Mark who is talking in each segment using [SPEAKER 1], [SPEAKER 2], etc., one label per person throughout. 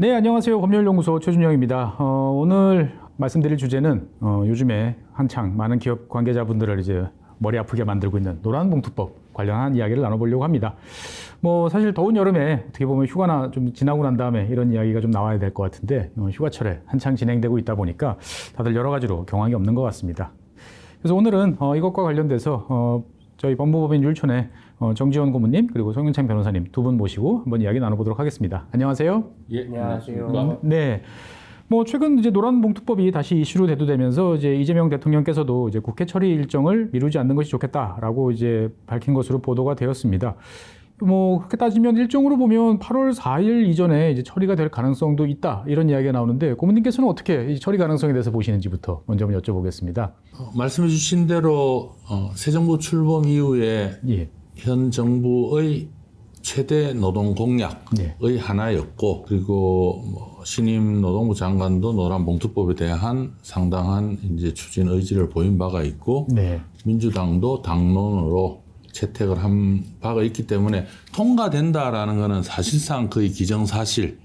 [SPEAKER 1] 네, 안녕하세요. 법률연구소 최준영입니다. 오늘 말씀드릴 주제는 요즘에 한창 많은 기업 관계자분들을 이제 머리 아프게 만들고 있는 노란봉투법 관련한 이야기를 나눠보려고 합니다. 뭐 사실 더운 여름에 어떻게 보면 휴가나 좀 지나고 난 다음에 이런 이야기가 좀 나와야 될 것 같은데 휴가철에 한창 진행되고 있다 보니까 다들 여러 가지로 경황이 없는 것 같습니다. 그래서 오늘은 이것과 관련돼서 저희 법무법인 율촌의 정지원 고문님 그리고 송윤창 변호사님 두 분 모시고 한번 이야기 나눠보도록 하겠습니다. 안녕하세요.
[SPEAKER 2] 예, 안녕하세요.
[SPEAKER 1] 네. 뭐 최근 이제 노란봉투법이 다시 이슈로 대두되면서 이제 이재명 대통령께서도 이제 국회 처리 일정을 미루지 않는 것이 좋겠다라고 이제 밝힌 것으로 보도가 되었습니다. 뭐 그렇게 따지면 일정으로 보면 8월 4일 이전에 이제 처리가 될 가능성도 있다 이런 이야기가 나오는데 고문님께서는 어떻게 이 처리 가능성에 대해서 보시는지부터 먼저 한번 여쭤보겠습니다.
[SPEAKER 2] 말씀해 주신 대로 새 정부 출범 이후에
[SPEAKER 1] 예.
[SPEAKER 2] 현 정부의 최대 노동 공약의 하나였고, 그리고 뭐 신임 노동부 장관도 노란봉투법에 대한 상당한 이제 추진 의지를 보인 바가 있고,
[SPEAKER 1] 네.
[SPEAKER 2] 민주당도 당론으로 채택을 한 바가 있기 때문에 통과된다라는 것은 사실상 거의 기정사실로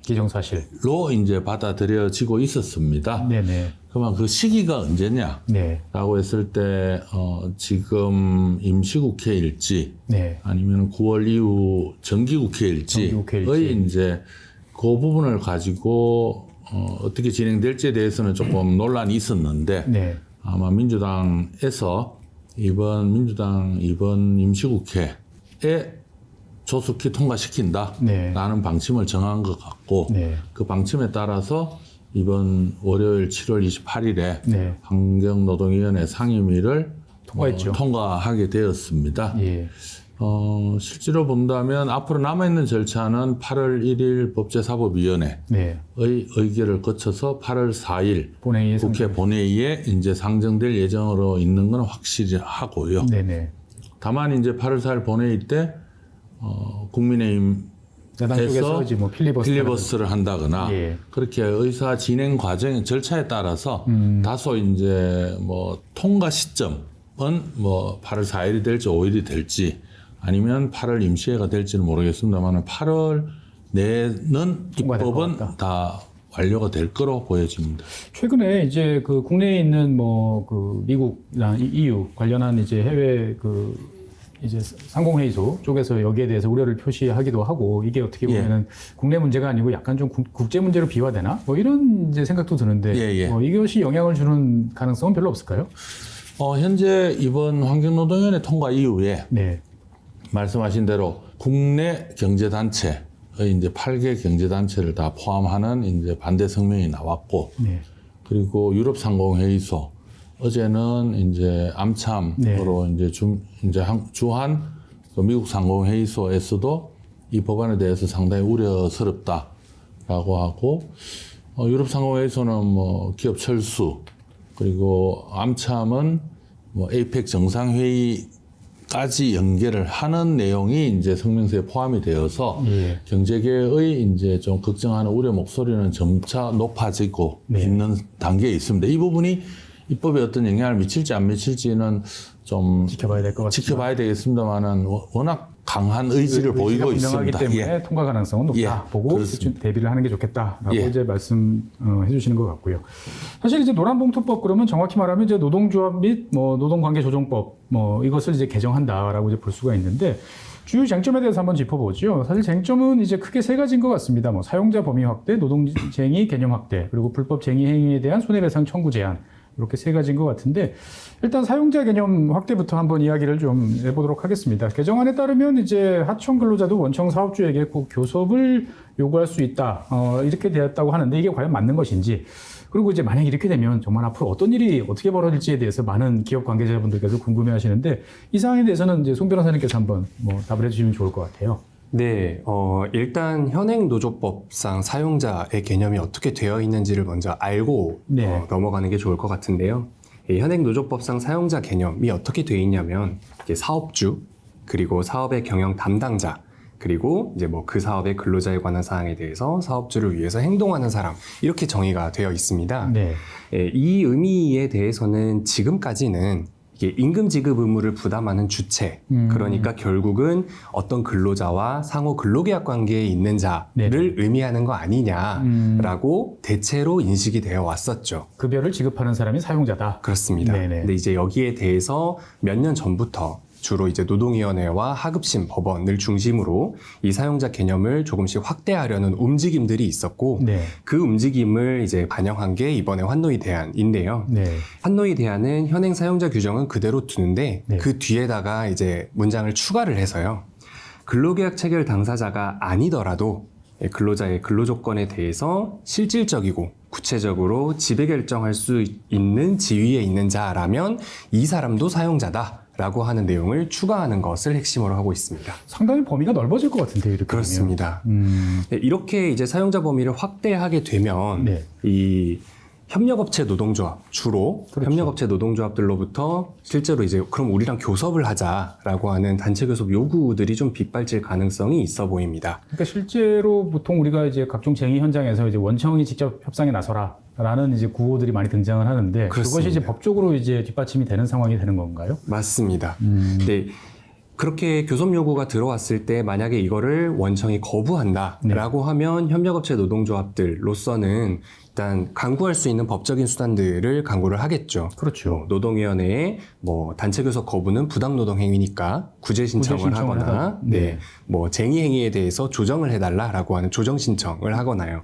[SPEAKER 2] 이제 받아들여지고 있었습니다.
[SPEAKER 1] 네네.
[SPEAKER 2] 그러면 그 시기가 언제냐라고
[SPEAKER 1] 네.
[SPEAKER 2] 했을 때 지금 임시국회일지
[SPEAKER 1] 네.
[SPEAKER 2] 아니면 9월 이후 정기국회일지의 이제 그 부분을 가지고 어떻게 진행될지에 대해서는 조금 논란이 있었는데
[SPEAKER 1] 네.
[SPEAKER 2] 아마 민주당에서 이번 임시국회에 조속히 통과시킨다라는 방침을 정한 것 같고, 그 방침에 따라서 이번 월요일 7월 28일에 환경노동위원회 상임위를 통과하게 되었습니다.
[SPEAKER 1] 예.
[SPEAKER 2] 실제로 본다면 앞으로 남아있는 절차는 8월 1일 법제사법위원회의 의결을 거쳐서 8월 4일 국회 본회의에 이제 상정될 예정으로 있는 건 확실히 하고요.
[SPEAKER 1] 네네.
[SPEAKER 2] 다만 이제 8월 4일 본회의 때 국민의힘에서
[SPEAKER 1] 뭐
[SPEAKER 2] 필리버스터를 한다거나 그렇게 의사 진행 과정 절차에 따라서 다소 이제 뭐 통과 시점은 뭐 8월 4일이 될지 5일이 될지 아니면 8월 임시회가 될지는 모르겠습니다만 8월 내는 입법은 다 완료가 될 거로 보여집니다.
[SPEAKER 1] 최근에 이제 그 국내에 있는 뭐 그 미국이나 EU 관련한 이제 해외 그 이제 상공회의소 쪽에서 여기에 대해서 우려를 표시하기도 하고 이게 어떻게 보면은 국내 문제가 아니고 약간 좀 국제 문제로 비화되나 뭐 이런 이제 생각도 드는데 이것이 영향을 주는 가능성은 별로 없을까요?
[SPEAKER 2] 현재 이번 환경노동위원회 통과 이후에 말씀하신 대로 국내 경제단체의 이제 8개 경제단체를 다 포함하는 이제 반대 성명이 나왔고, 그리고 유럽상공회의소, 어제는 이제 암참으로 이제 주한 미국 상공회의소에서도 이 법안에 대해서 상당히 우려스럽다라고 하고, 유럽상공회의소는 뭐 기업 철수, 그리고 암참은 뭐 에이펙 정상회의까지 연계를 하는 내용이 이제 성명서에 포함이 되어서 경제계의 이제 좀 걱정하는 우려 목소리는 점차 높아지고 있는 단계에 있습니다. 이 부분이 입법에 어떤 영향을 미칠지 안 미칠지는 좀
[SPEAKER 1] 지켜봐야 될 것 같습니다.
[SPEAKER 2] 지켜봐야 되겠습니다만은 워낙 강한 의지를 보이고 있습니다.
[SPEAKER 1] 때문에 통과 가능성은 높다 보고 대비를 하는 게 좋겠다라고 이제 말씀해 주시는 것 같고요. 사실 이제 노란봉투법 그러면 정확히 말하면 이제 노동조합 및 뭐 노동관계조정법 뭐 이것을 이제 개정한다라고 이제 볼 수가 있는데 주요 쟁점에 대해서 한번 짚어보죠. 사실 쟁점은 이제 크게 세 가지인 것 같습니다. 뭐 사용자 범위 확대, 노동쟁의 개념 확대, 그리고 불법 쟁의 행위에 대한 손해배상 청구 제한. 이렇게 세 가지인 것 같은데 일단 사용자 개념 확대부터 한번 이야기를 좀 해보도록 하겠습니다. 개정안에 따르면 이제 하청 근로자도 원청 사업주에게 꼭 교섭을 요구할 수 있다 이렇게 되었다고 하는데 이게 과연 맞는 것인지 그리고 이제 만약 이렇게 되면 정말 앞으로 어떤 일이 어떻게 벌어질지에 대해서 많은 기업 관계자분들께서 궁금해하시는데 이 사항에 대해서는 이제 송 변호사님께서 한번 뭐 답을 해주시면 좋을 것 같아요.
[SPEAKER 3] 네, 일단 현행 노조법상 사용자의 개념이 어떻게 되어 있는지를 먼저 알고 넘어가는 게 좋을 것 같은데요. 현행 노조법상 사용자 개념이 어떻게 되어 있냐면 이제 사업주, 그리고 사업의 경영 담당자, 그리고 이제 뭐 그 사업의 근로자에 관한 사항에 대해서 사업주를 위해서 행동하는 사람 이렇게 정의가 되어 있습니다. 이 의미에 대해서는 지금까지는 이게 임금 지급 의무를 부담하는 주체, 그러니까 결국은 어떤 근로자와 상호 근로계약 관계에 있는 자를
[SPEAKER 1] 네네.
[SPEAKER 3] 의미하는 거 아니냐라고 대체로 인식이 되어 왔었죠.
[SPEAKER 1] 급여를 지급하는 사람이 사용자다.
[SPEAKER 3] 그렇습니다.
[SPEAKER 1] 네네.
[SPEAKER 3] 근데 이제 여기에 대해서 몇 년 전부터 주로 이제 노동위원회와 하급심 법원을 중심으로 이 사용자 개념을 조금씩 확대하려는 움직임들이 있었고
[SPEAKER 1] 네.
[SPEAKER 3] 그 움직임을 이제 반영한 게 이번에 환노위 대안인데요.
[SPEAKER 1] 네.
[SPEAKER 3] 환노위 대안은 현행 사용자 규정은 그대로 두는데
[SPEAKER 1] 네.
[SPEAKER 3] 그 뒤에다가 이제 문장을 추가를 해서요. 근로계약 체결 당사자가 아니더라도 근로자의 근로조건에 대해서 실질적이고 구체적으로 지배 결정할 수 있는 지위에 있는 자라면 이 사람도 사용자다. 라고 하는 내용을 추가하는 것을 핵심으로 하고 있습니다.
[SPEAKER 1] 상당히 범위가 넓어질 것 같은데요, 이렇게
[SPEAKER 3] 그렇습니다. 네, 이렇게 이제 사용자 범위를 확대하게 되면
[SPEAKER 1] 네.
[SPEAKER 3] 이 협력업체 노동조합, 주로
[SPEAKER 1] 그렇죠.
[SPEAKER 3] 협력업체 노동조합들로부터 실제로 이제 그럼 우리랑 교섭을 하자라고 하는 단체 교섭 요구들이 좀 빗발칠 가능성이 있어 보입니다.
[SPEAKER 1] 그러니까 실제로 보통 우리가 이제 각종 쟁의 현장에서 이제 원청이 직접 협상에 나서라라는 이제 구호들이 많이 등장을 하는데
[SPEAKER 3] 그렇습니다.
[SPEAKER 1] 그것이 이제 법적으로 이제 뒷받침이 되는 상황이 되는 건가요?
[SPEAKER 3] 맞습니다. 네. 그렇게 교섭 요구가 들어왔을 때 만약에 이거를 원청이 거부한다라고 하면 협력업체 노동조합들로서는 일단 강구할 수 있는 법적인 수단들을 강구를 하겠죠.
[SPEAKER 1] 그렇죠.
[SPEAKER 3] 노동위원회에 뭐 단체 교섭 거부는 부당노동 행위니까 구제 신청을 하거나, 네, 뭐 쟁의 행위에 대해서 조정을 해달라라고 하는 조정 신청을 하거나요.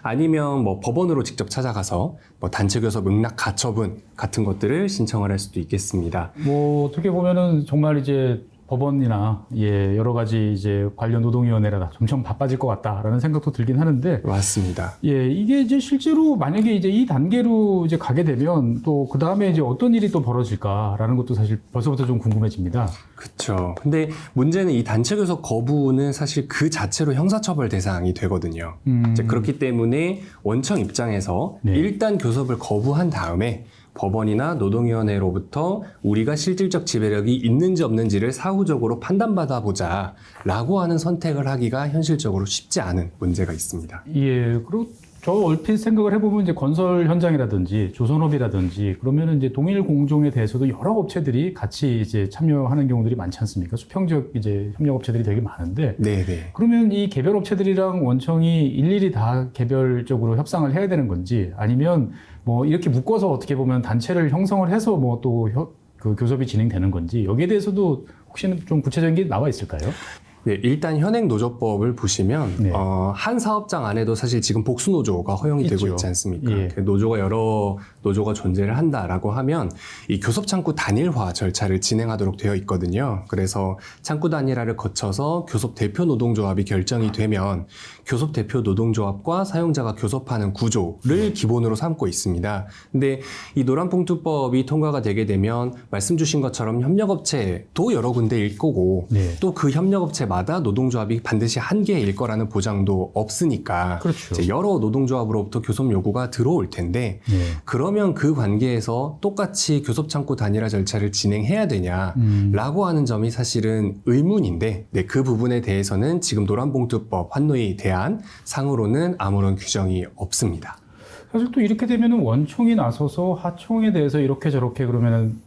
[SPEAKER 3] 아니면 뭐 법원으로 직접 찾아가서 뭐 단체 교섭 응낙 가처분 같은 것들을 신청을 할 수도 있겠습니다.
[SPEAKER 1] 뭐 어떻게 보면은 정말 이제 법원이나 여러 가지 이제 관련 노동위원회라 점점 바빠질 것 같다라는 생각도 들긴 하는데
[SPEAKER 3] 맞습니다.
[SPEAKER 1] 이게 이제 실제로 만약에 이제 이 단계로 이제 가게 되면 또 그 다음에 이제 어떤 일이 또 벌어질까라는 것도 사실 벌써부터 좀 궁금해집니다.
[SPEAKER 3] 그렇죠. 근데 문제는 이 단체 교섭 거부는 사실 그 자체로 형사처벌 대상이 되거든요. 이제 그렇기 때문에 원청 입장에서
[SPEAKER 1] 네.
[SPEAKER 3] 일단 교섭을 거부한 다음에 법원이나 노동위원회로부터 우리가 실질적 지배력이 있는지 없는지를 사후적으로 판단받아 보자 라고 하는 선택을 하기가 현실적으로 쉽지 않은 문제가 있습니다.
[SPEAKER 1] 그리고 저 얼핏 생각을 해보면 이제 건설 현장이라든지 조선업이라든지 그러면은 이제 동일 공종에 대해서도 여러 업체들이 같이 이제 참여하는 경우들이 많지 않습니까? 수평적 이제 협력 업체들이 되게 많은데.
[SPEAKER 3] 네네.
[SPEAKER 1] 그러면 이 개별 업체들이랑 원청이 일일이 다 개별적으로 협상을 해야 되는 건지 아니면 뭐 이렇게 묶어서 어떻게 보면 단체를 형성을 해서 뭐 또 그 교섭이 진행되는 건지 여기에 대해서도 혹시 좀 구체적인 게 나와 있을까요?
[SPEAKER 3] 네, 일단 현행 노조법을 보시면
[SPEAKER 1] 네.
[SPEAKER 3] 한 사업장 안에도 사실 지금 복수 노조가 허용이
[SPEAKER 1] 있죠.
[SPEAKER 3] 되고 있지 않습니까?
[SPEAKER 1] 예.
[SPEAKER 3] 노조가 여러 노조가 존재를 한다라고 하면 이 교섭 창구 단일화 절차를 진행하도록 되어 있거든요. 그래서 창구 단일화를 거쳐서 교섭 대표 노동조합이 결정이 되면 교섭 대표 노동조합과 사용자가 교섭하는 구조를 기본으로 삼고 있습니다. 근데 이 노란봉투법이 통과가 되게 되면 말씀 주신 것처럼 협력업체도 여러 군데일 거고
[SPEAKER 1] 네.
[SPEAKER 3] 또 그 협력업체마다 노동조합이 반드시 한 개일 거라는 보장도 없으니까
[SPEAKER 1] 그렇죠.
[SPEAKER 3] 이제 여러 노동조합으로부터 교섭 요구가 들어올 텐데
[SPEAKER 1] 네.
[SPEAKER 3] 그러면 그 관계에서 똑같이 교섭창구 단일화 절차를 진행해야 되냐라고 하는 점이 사실은 의문인데 그 부분에 대해서는 지금 노란봉투법 환노위 대안 상으로는 아무런 규정이 없습니다.
[SPEAKER 1] 사실 또 이렇게 되면은 원청이 나서서 하청에 대해서 이렇게 저렇게 그러면은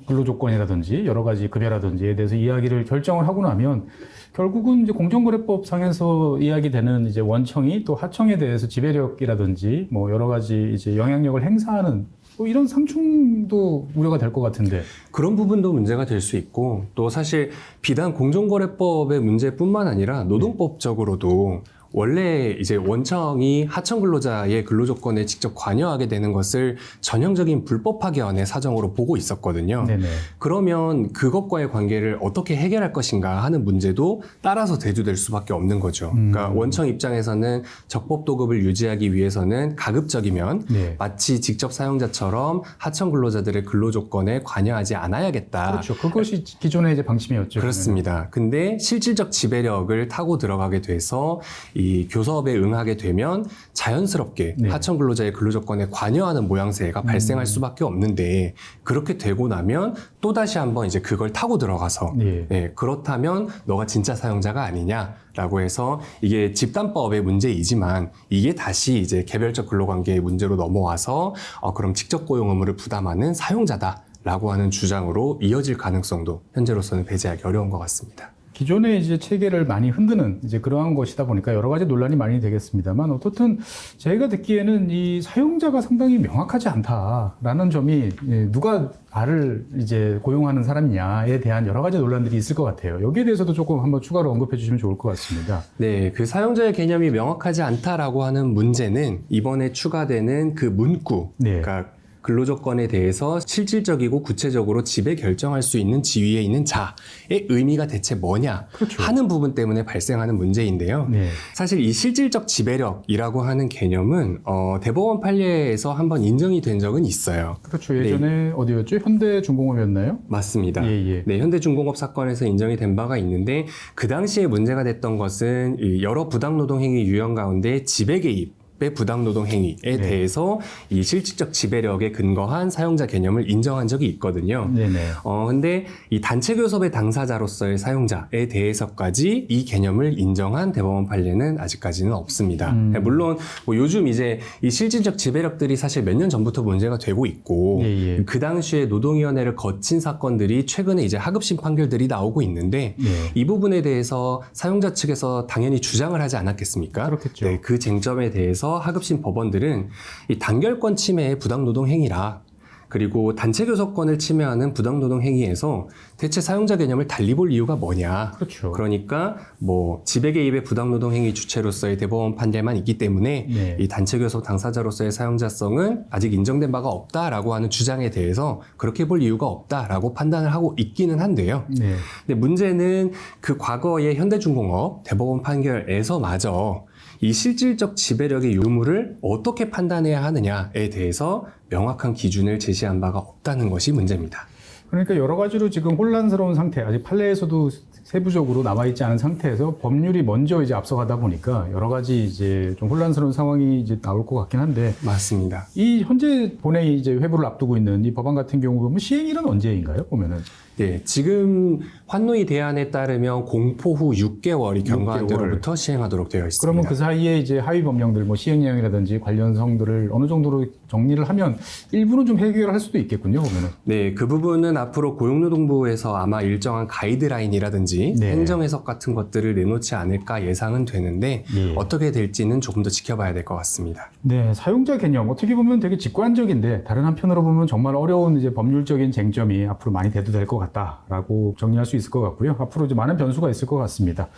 [SPEAKER 1] 근로조건이라든지 여러 가지 급여라든지에 대해서 이야기를 결정을 하고 나면 결국은 이제 공정거래법 상에서 이야기되는 이제 원청이 또 하청에 대해서 지배력이라든지 뭐 여러 가지 이제 영향력을 행사하는 또 이런 상충도 우려가 될 것 같은데.
[SPEAKER 3] 그런 부분도 문제가 될 수 있고 또 사실 비단 공정거래법의 문제뿐만 아니라 노동법적으로도 원래 이제 원청이 하청 근로자의 근로조건에 직접 관여하게 되는 것을 전형적인 불법 파견의 사정으로 보고 있었거든요.
[SPEAKER 1] 네네.
[SPEAKER 3] 그러면 그것과의 관계를 어떻게 해결할 것인가 하는 문제도 따라서 대두될 수밖에 없는 거죠. 그러니까 원청 입장에서는 적법 도급을 유지하기 위해서는 가급적이면
[SPEAKER 1] 네.
[SPEAKER 3] 마치 직접 사용자처럼 하청 근로자들의 근로조건에 관여하지 않아야겠다.
[SPEAKER 1] 그렇죠. 그것이 기존의 이제 방침이었죠.
[SPEAKER 3] 그렇습니다. 근데 실질적 지배력을 타고 들어가게 돼서 이 교섭에 응하게 되면 자연스럽게
[SPEAKER 1] 네.
[SPEAKER 3] 하청 근로자의 근로조건에 관여하는 모양새가 발생할 수밖에 없는데 그렇게 되고 나면 또다시 한번 이제 그걸 타고 들어가서
[SPEAKER 1] 네.
[SPEAKER 3] 그렇다면 너가 진짜 사용자가 아니냐라고 해서 이게 집단법의 문제이지만 이게 다시 이제 개별적 근로관계의 문제로 넘어와서 그럼 직접 고용 의무를 부담하는 사용자다. 라고 하는 주장으로 이어질 가능성도 현재로서는 배제하기 어려운 것 같습니다.
[SPEAKER 1] 기존의 이제 체계를 많이 흔드는 이제 그러한 것이다 보니까 여러 가지 논란이 많이 되겠습니다만 어떻든 저희가 듣기에는 이 사용자가 상당히 명확하지 않다라는 점이 누가 나를 이제 고용하는 사람이냐에 대한 여러 가지 논란들이 있을 것 같아요. 여기에 대해서도 조금 한번 추가로 언급해 주시면 좋을 것 같습니다.
[SPEAKER 3] 네, 그 사용자의 개념이 명확하지 않다라고 하는 문제는 이번에 추가되는 그 문구,
[SPEAKER 1] 네.
[SPEAKER 3] 그러니까 근로조건에 대해서 실질적이고 구체적으로 지배 결정할 수 있는 지위에 있는 자의 의미가 대체 뭐냐
[SPEAKER 1] 그렇죠.
[SPEAKER 3] 하는 부분 때문에 발생하는 문제인데요.
[SPEAKER 1] 네.
[SPEAKER 3] 사실 이 실질적 지배력이라고 하는 개념은 대법원 판례에서 한번 인정이 된 적은 있어요.
[SPEAKER 1] 그렇죠. 예전에 어디였죠? 현대중공업이었나요?
[SPEAKER 3] 맞습니다.
[SPEAKER 1] 예.
[SPEAKER 3] 네, 현대중공업 사건에서 인정이 된 바가 있는데 그 당시에 문제가 됐던 것은 이 여러 부당노동행위 유형 가운데 지배 개입 부당노동 행위에 대해서 이 실질적 지배력에 근거한 사용자 개념을 인정한 적이 있거든요.
[SPEAKER 1] 네네.
[SPEAKER 3] 근데 이 단체 교섭의 당사자로서의 사용자에 대해서까지 이 개념을 인정한 대법원 판례는 아직까지는 없습니다. 물론 뭐 요즘 이제 이 실질적 지배력들이 사실 몇 년 전부터 문제가 되고 있고 그 당시에 노동위원회를 거친 사건들이 최근에 이제 하급심 판결들이 나오고 있는데 이 부분에 대해서 사용자 측에서 당연히 주장을 하지 않았겠습니까?
[SPEAKER 1] 그렇겠죠.
[SPEAKER 3] 네, 그 쟁점에 대해서 하급심 법원들은 이 단결권 침해의 부당노동 행위라 그리고 단체 교섭권을 침해하는 부당노동 행위에서 대체 사용자 개념을 달리 볼 이유가 뭐냐.
[SPEAKER 1] 그렇죠.
[SPEAKER 3] 그러니까 뭐 지배 개입의 부당노동 행위 주체로서의 대법원 판례만 있기 때문에 이 단체 교섭 당사자로서의 사용자성은 아직 인정된 바가 없다라고 하는 주장에 대해서 그렇게 볼 이유가 없다라고 판단을 하고 있기는 한데요. 근데 문제는 그 과거의 현대중공업 대법원 판결에서마저 이 실질적 지배력의 유무를 어떻게 판단해야 하느냐에 대해서 명확한 기준을 제시한 바가 없다는 것이 문제입니다.
[SPEAKER 1] 그러니까 여러 가지로 지금 혼란스러운 상태, 아직 판례에서도 세부적으로 남아있지 않은 상태에서 법률이 먼저 이제 앞서가다 보니까 여러 가지 이제 좀 혼란스러운 상황이 이제 나올 것 같긴 한데.
[SPEAKER 3] 맞습니다.
[SPEAKER 1] 이 현재 본회의 이제 회부를 앞두고 있는 이 법안 같은 경우 보면 시행일은 언제인가요? 보면은.
[SPEAKER 3] 네, 지금 환노위 대안에 따르면 공포 후 6개월이 경과한 때로부터 시행하도록 되어 있습니다.
[SPEAKER 1] 그러면 그 사이에 이제 하위 법령들, 뭐 시행령이라든지 관련 사항들을 어느 정도로 정리를 하면 일부는 좀 해결할 수도 있겠군요, 보면은.
[SPEAKER 3] 네, 그 부분은 앞으로 고용노동부에서 아마 일정한 가이드라인이라든지 행정 해석 같은 것들을 내놓지 않을까 예상은 되는데 어떻게 될지는 조금 더 지켜봐야 될 것 같습니다.
[SPEAKER 1] 네, 사용자 개념 어떻게 보면 되게 직관적인데 다른 한편으로 보면 정말 어려운 이제 법률적인 쟁점이 앞으로 많이 대두될 것 같다라고 정리할 수 있을 것 같고요. 앞으로 이제 많은 변수가 있을 것 같습니다.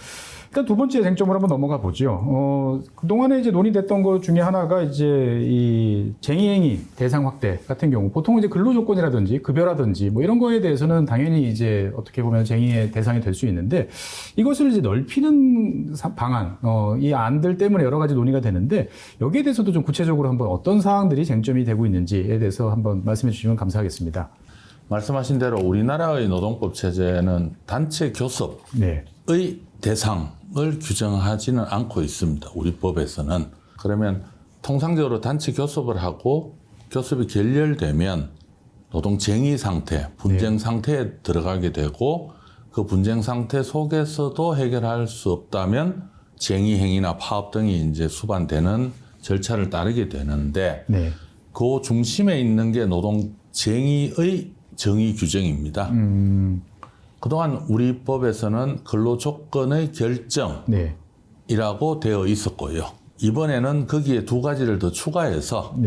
[SPEAKER 1] 일단 두 번째 쟁점으로 한번 넘어가 보죠. 그동안에 이제 논의됐던 것 중에 하나가 이제 이 쟁의행위 대상 확대 같은 경우 보통 이제 근로조건이라든지 급여라든지 뭐 이런 거에 대해서는 당연히 이제 어떻게 보면 쟁의의 대상이 될 수 있는데 이것을 이제 넓히는 방안, 이 안들 때문에 여러 가지 논의가 되는데 여기에 대해서도 좀 구체적으로 한번 어떤 사항들이 쟁점이 되고 있는지에 대해서 한번 말씀해 주시면 감사하겠습니다.
[SPEAKER 2] 말씀하신 대로 우리나라의 노동법 체제는 단체 교섭의 대상을 규정하지는 않고 있습니다. 우리 법에서는. 그러면 통상적으로 단체 교섭을 하고 교섭이 결렬되면 노동 쟁의 상태, 분쟁 상태에 들어가게 되고 그 분쟁 상태 속에서도 해결할 수 없다면 쟁의 행위나 파업 등이 이제 수반되는 절차를 따르게 되는데 그 중심에 있는 게 노동 쟁의의 정의 규정입니다. 그동안 우리 법에서는 근로조건의 결정이라고 되어 있었고요. 이번에는 거기에 두 가지를 더 추가해서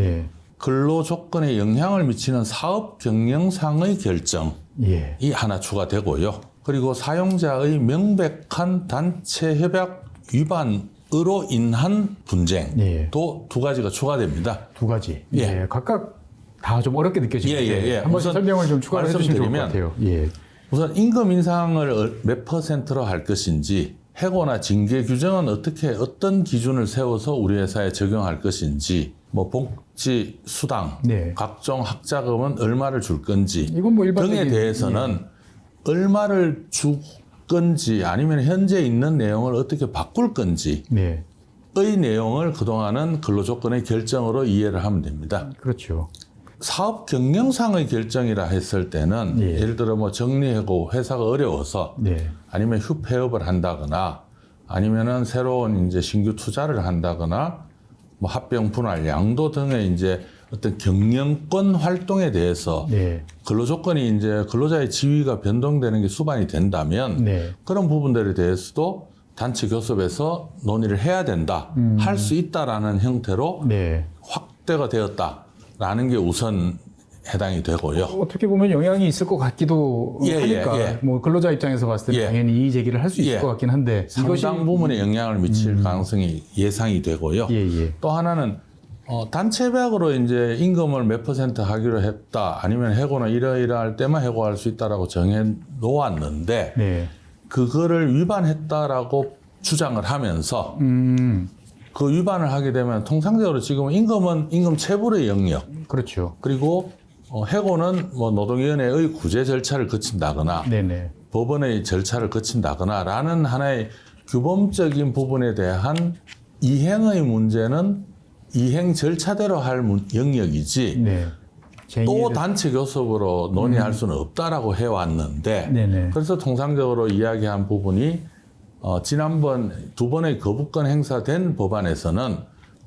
[SPEAKER 2] 근로조건에 영향을 미치는 사업경영상의 결정이 하나 추가되고요. 그리고 사용자의 명백한 단체협약 위반으로 인한 분쟁도 두 가지가 추가됩니다.
[SPEAKER 1] 두 가지. 각각 다 좀 어렵게 느껴지는데 한 번씩 설명을 좀 추가해 주시면 좋을 것 같아요.
[SPEAKER 2] 우선 임금 인상을 몇 %로 할 것인지 해고나 징계 규정은 어떤 기준을 세워서 우리 회사에 적용할 것인지 뭐 복지, 수당, 각종 학자금은 얼마를 줄 건지
[SPEAKER 1] 이건 뭐
[SPEAKER 2] 등에 대해서는 얼마를 줄 건지 아니면 현재 있는 내용을 어떻게 바꿀 건지의 내용을 그동안은 근로조건의 결정으로 이해를 하면 됩니다.
[SPEAKER 1] 그렇죠.
[SPEAKER 2] 사업 경영상의 결정이라 했을 때는 예를 들어 뭐 정리하고 회사가 어려워서 아니면 휴폐업을 한다거나 아니면은 새로운 이제 신규 투자를 한다거나 뭐 합병 분할 양도 등의 이제 어떤 경영권 활동에 대해서
[SPEAKER 1] 네.
[SPEAKER 2] 근로 조건이 이제 근로자의 지위가 변동되는 게 수반이 된다면
[SPEAKER 1] 네.
[SPEAKER 2] 그런 부분들에 대해서도 단체 교섭에서 논의를 해야 된다, 할 수 있다라는 형태로
[SPEAKER 1] 네.
[SPEAKER 2] 확대가 되었다라는 게 우선 해당이 되고요.
[SPEAKER 1] 어떻게 보면 영향이 있을 것 같기도 하니까 뭐 근로자 입장에서 봤을 때 당연히 이의 제기를 할 수 있을 것 같긴 한데
[SPEAKER 2] 상당 부분에 영향을 미칠 가능성이 예상이 되고요. 또 하나는 단체백으로 이제 임금을 몇 % 하기로 했다, 아니면 해고는 이러이러할 때만 해고할 수 있다라고 정해 놓았는데
[SPEAKER 1] 네.
[SPEAKER 2] 그거를 위반했다라고 주장을 하면서 그 위반을 하게 되면 통상적으로 지금 임금은 임금 체불의 영역,
[SPEAKER 1] 그렇죠.
[SPEAKER 2] 그리고 해고는 뭐 노동위원회의 구제 절차를 거친다거나
[SPEAKER 1] 네네.
[SPEAKER 2] 법원의 절차를 거친다거나라는 하나의 규범적인 부분에 대한 이행의 문제는 이행 절차대로 할 영역이지
[SPEAKER 1] 네.
[SPEAKER 2] 또 단체 교섭으로 논의할 수는 없다라고 해왔는데
[SPEAKER 1] 네네.
[SPEAKER 2] 그래서 통상적으로 이야기한 부분이 지난번 2번의 거부권 행사된 법안에서는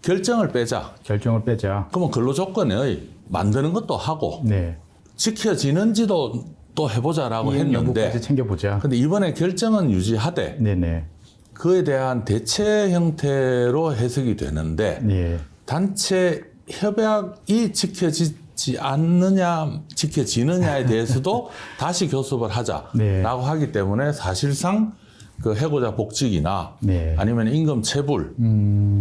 [SPEAKER 2] 결정을 빼자.
[SPEAKER 1] 결정을 빼자.
[SPEAKER 2] 그러면 근로조건의 만드는 것도 하고
[SPEAKER 1] 네.
[SPEAKER 2] 지켜지는지도 또 해보자라고 했는데
[SPEAKER 1] 여부까지 챙겨보자.
[SPEAKER 2] 근데 이번에 결정은 유지하되
[SPEAKER 1] 네네.
[SPEAKER 2] 그에 대한 대체 형태로 해석이 되는데
[SPEAKER 1] 네.
[SPEAKER 2] 단체 협약이 지켜지지 않느냐 지켜지느냐에 대해서도 다시 교섭을 하자라고
[SPEAKER 1] 네.
[SPEAKER 2] 하기 때문에 사실상 그 해고자 복직이나
[SPEAKER 1] 네.
[SPEAKER 2] 아니면 임금 체불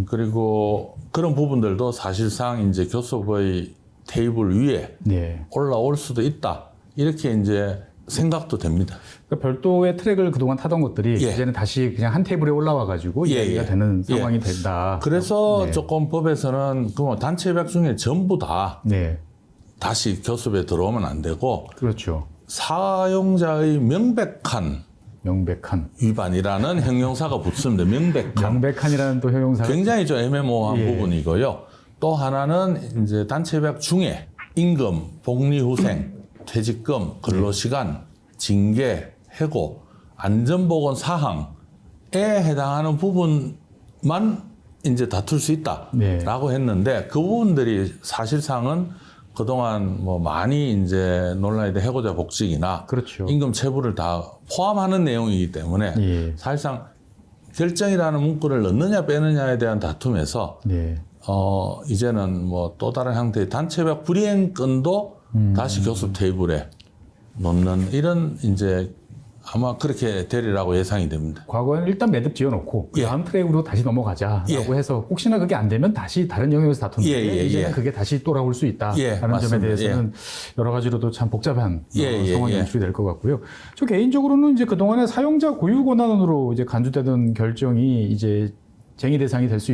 [SPEAKER 2] 그리고 그런 부분들도 사실상 이제 교섭의 테이블 위에
[SPEAKER 1] 네.
[SPEAKER 2] 올라올 수도 있다. 이렇게 이제 생각도 됩니다.
[SPEAKER 1] 그러니까 별도의 트랙을 그동안 타던 것들이 이제는 다시 그냥 한 테이블에 올라와 가지고 이야기가 되는 상황이 된다.
[SPEAKER 2] 그래서 조금 법에서는 그 단체 협약 중에 전부 다
[SPEAKER 1] 네.
[SPEAKER 2] 다시 교섭에 들어오면 안 되고
[SPEAKER 1] 그렇죠.
[SPEAKER 2] 사용자의 명백한 위반이라는 형용사가 붙습니다.
[SPEAKER 1] 명백한이라는 또 형용사가
[SPEAKER 2] 굉장히 좀 애매모호한 부분이고요. 또 하나는 이제 단체 협약 중에 임금, 복리후생, 퇴직금, 근로시간, 징계, 해고, 안전보건 사항에 해당하는 부분만 이제 다툴 수 있다라고 했는데 그 부분들이 사실상은 그동안 뭐 많이 이제 논란이 된 해고자 복직이나
[SPEAKER 1] 그렇죠.
[SPEAKER 2] 임금 체불을 다 포함하는 내용이기 때문에 사실상 결정이라는 문구를 넣느냐 빼느냐에 대한 다툼에서 이제는 뭐 또 다른 형태의 단체협약 불이행권도 다시 교섭 테이블에 놓는 이런 이제 아마 그렇게 되리라고 예상이 됩니다.
[SPEAKER 1] 과거에는 일단 매듭 지어놓고 그 다음 트랙으로 다시 넘어가자라고 해서 혹시나 그게 안 되면 다시 다른 영역에서 다투는데 이제는 그게 다시 돌아올 수 있다라는 점에 대해서는 여러 가지로도 참 복잡한 상황이 연출이 될 것 같고요. 저 개인적으로는 이제 그동안에 사용자 고유 권한으로 이제 간주되던 결정이 이제 쟁의 대상이 될 수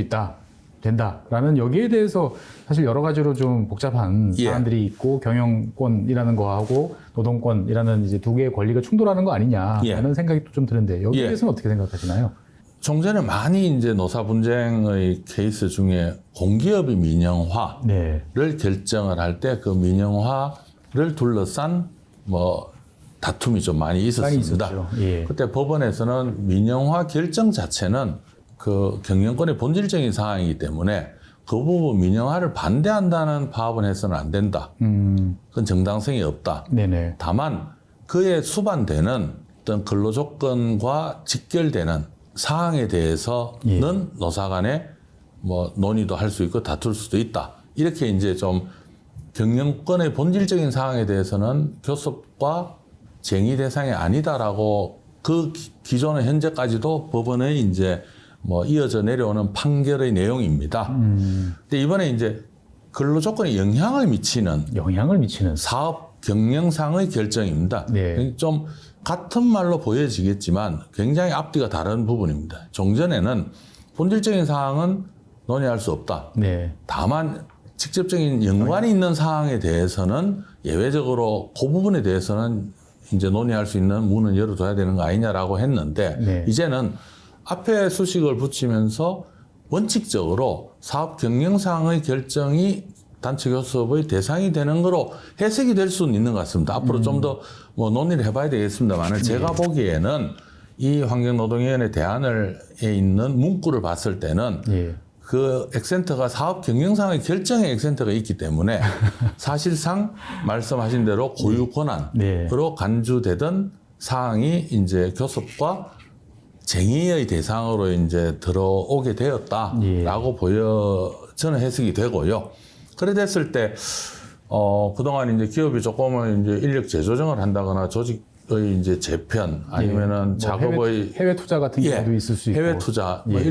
[SPEAKER 1] 된다라는 여기에 대해서 사실 여러 가지로 좀 복잡한 사안들이 있고 경영권이라는 거하고 노동권이라는 이제 두 개의 권리가 충돌하는 거 아니냐라는 생각이 또 좀 드는데 여기에 대해서는 어떻게 생각하시나요?
[SPEAKER 2] 종전에 많이 이제 노사 분쟁의 케이스 중에 공기업의 민영화를 결정을 할 때 그 민영화를 둘러싼 뭐 다툼이 좀 많이 있었습니다. 그때 법원에서는 민영화 결정 자체는 그 경영권의 본질적인 사항이기 때문에 그 부분 민영화를 반대한다는 파업은 해서는 안 된다. 그건 정당성이 없다. 다만 그에 수반되는 어떤 근로조건과 직결되는 사항에 대해서는 노사 간에 뭐 논의도 할 수 있고 다툴 수도 있다. 이렇게 이제 좀 경영권의 본질적인 사항에 대해서는 교섭과 쟁의 대상이 아니다라고 그 기존의 현재까지도 법원의 이제 뭐 이어져 내려오는 판결의 내용입니다. 근데 이번에 이제 근로 조건에 영향을 미치는 사업 경영상의 결정입니다. 좀 같은 말로 보여지겠지만 굉장히 앞뒤가 다른 부분입니다. 종전에는 본질적인 사항은 논의할 수 없다. 다만 직접적인 연관이 있는 사항에 대해서는 예외적으로 그 부분에 대해서는 이제 논의할 수 있는 문은 열어둬야 되는 거 아니냐라고 했는데 이제는 앞에 수식을 붙이면서 원칙적으로 사업 경영상의 결정이 단체 교섭의 대상이 되는 거로 해석이 될 수는 있는 것 같습니다. 앞으로 좀 더 뭐 논의를 해봐야 되겠습니다만 제가 보기에는 이 환경노동위원회 대안에 있는 문구를 봤을 때는 그 엑센터가 사업 경영상의 결정의 엑센터가 있기 때문에 사실상 말씀하신 대로 고유 권한으로 간주되던 사항이 이제 교섭과 쟁의의 대상으로 이제 들어오게 되었다라고 저는 해석이 되고요. 그래 됐을 때, 그동안 이제 기업이 조금은 이제 인력 재조정을 한다거나 조직의 이제 재편 아니면은
[SPEAKER 1] 뭐
[SPEAKER 2] 작업의
[SPEAKER 1] 해외 투자 같은 경우도 있을 수 있고.
[SPEAKER 2] 해외 투자. 뭐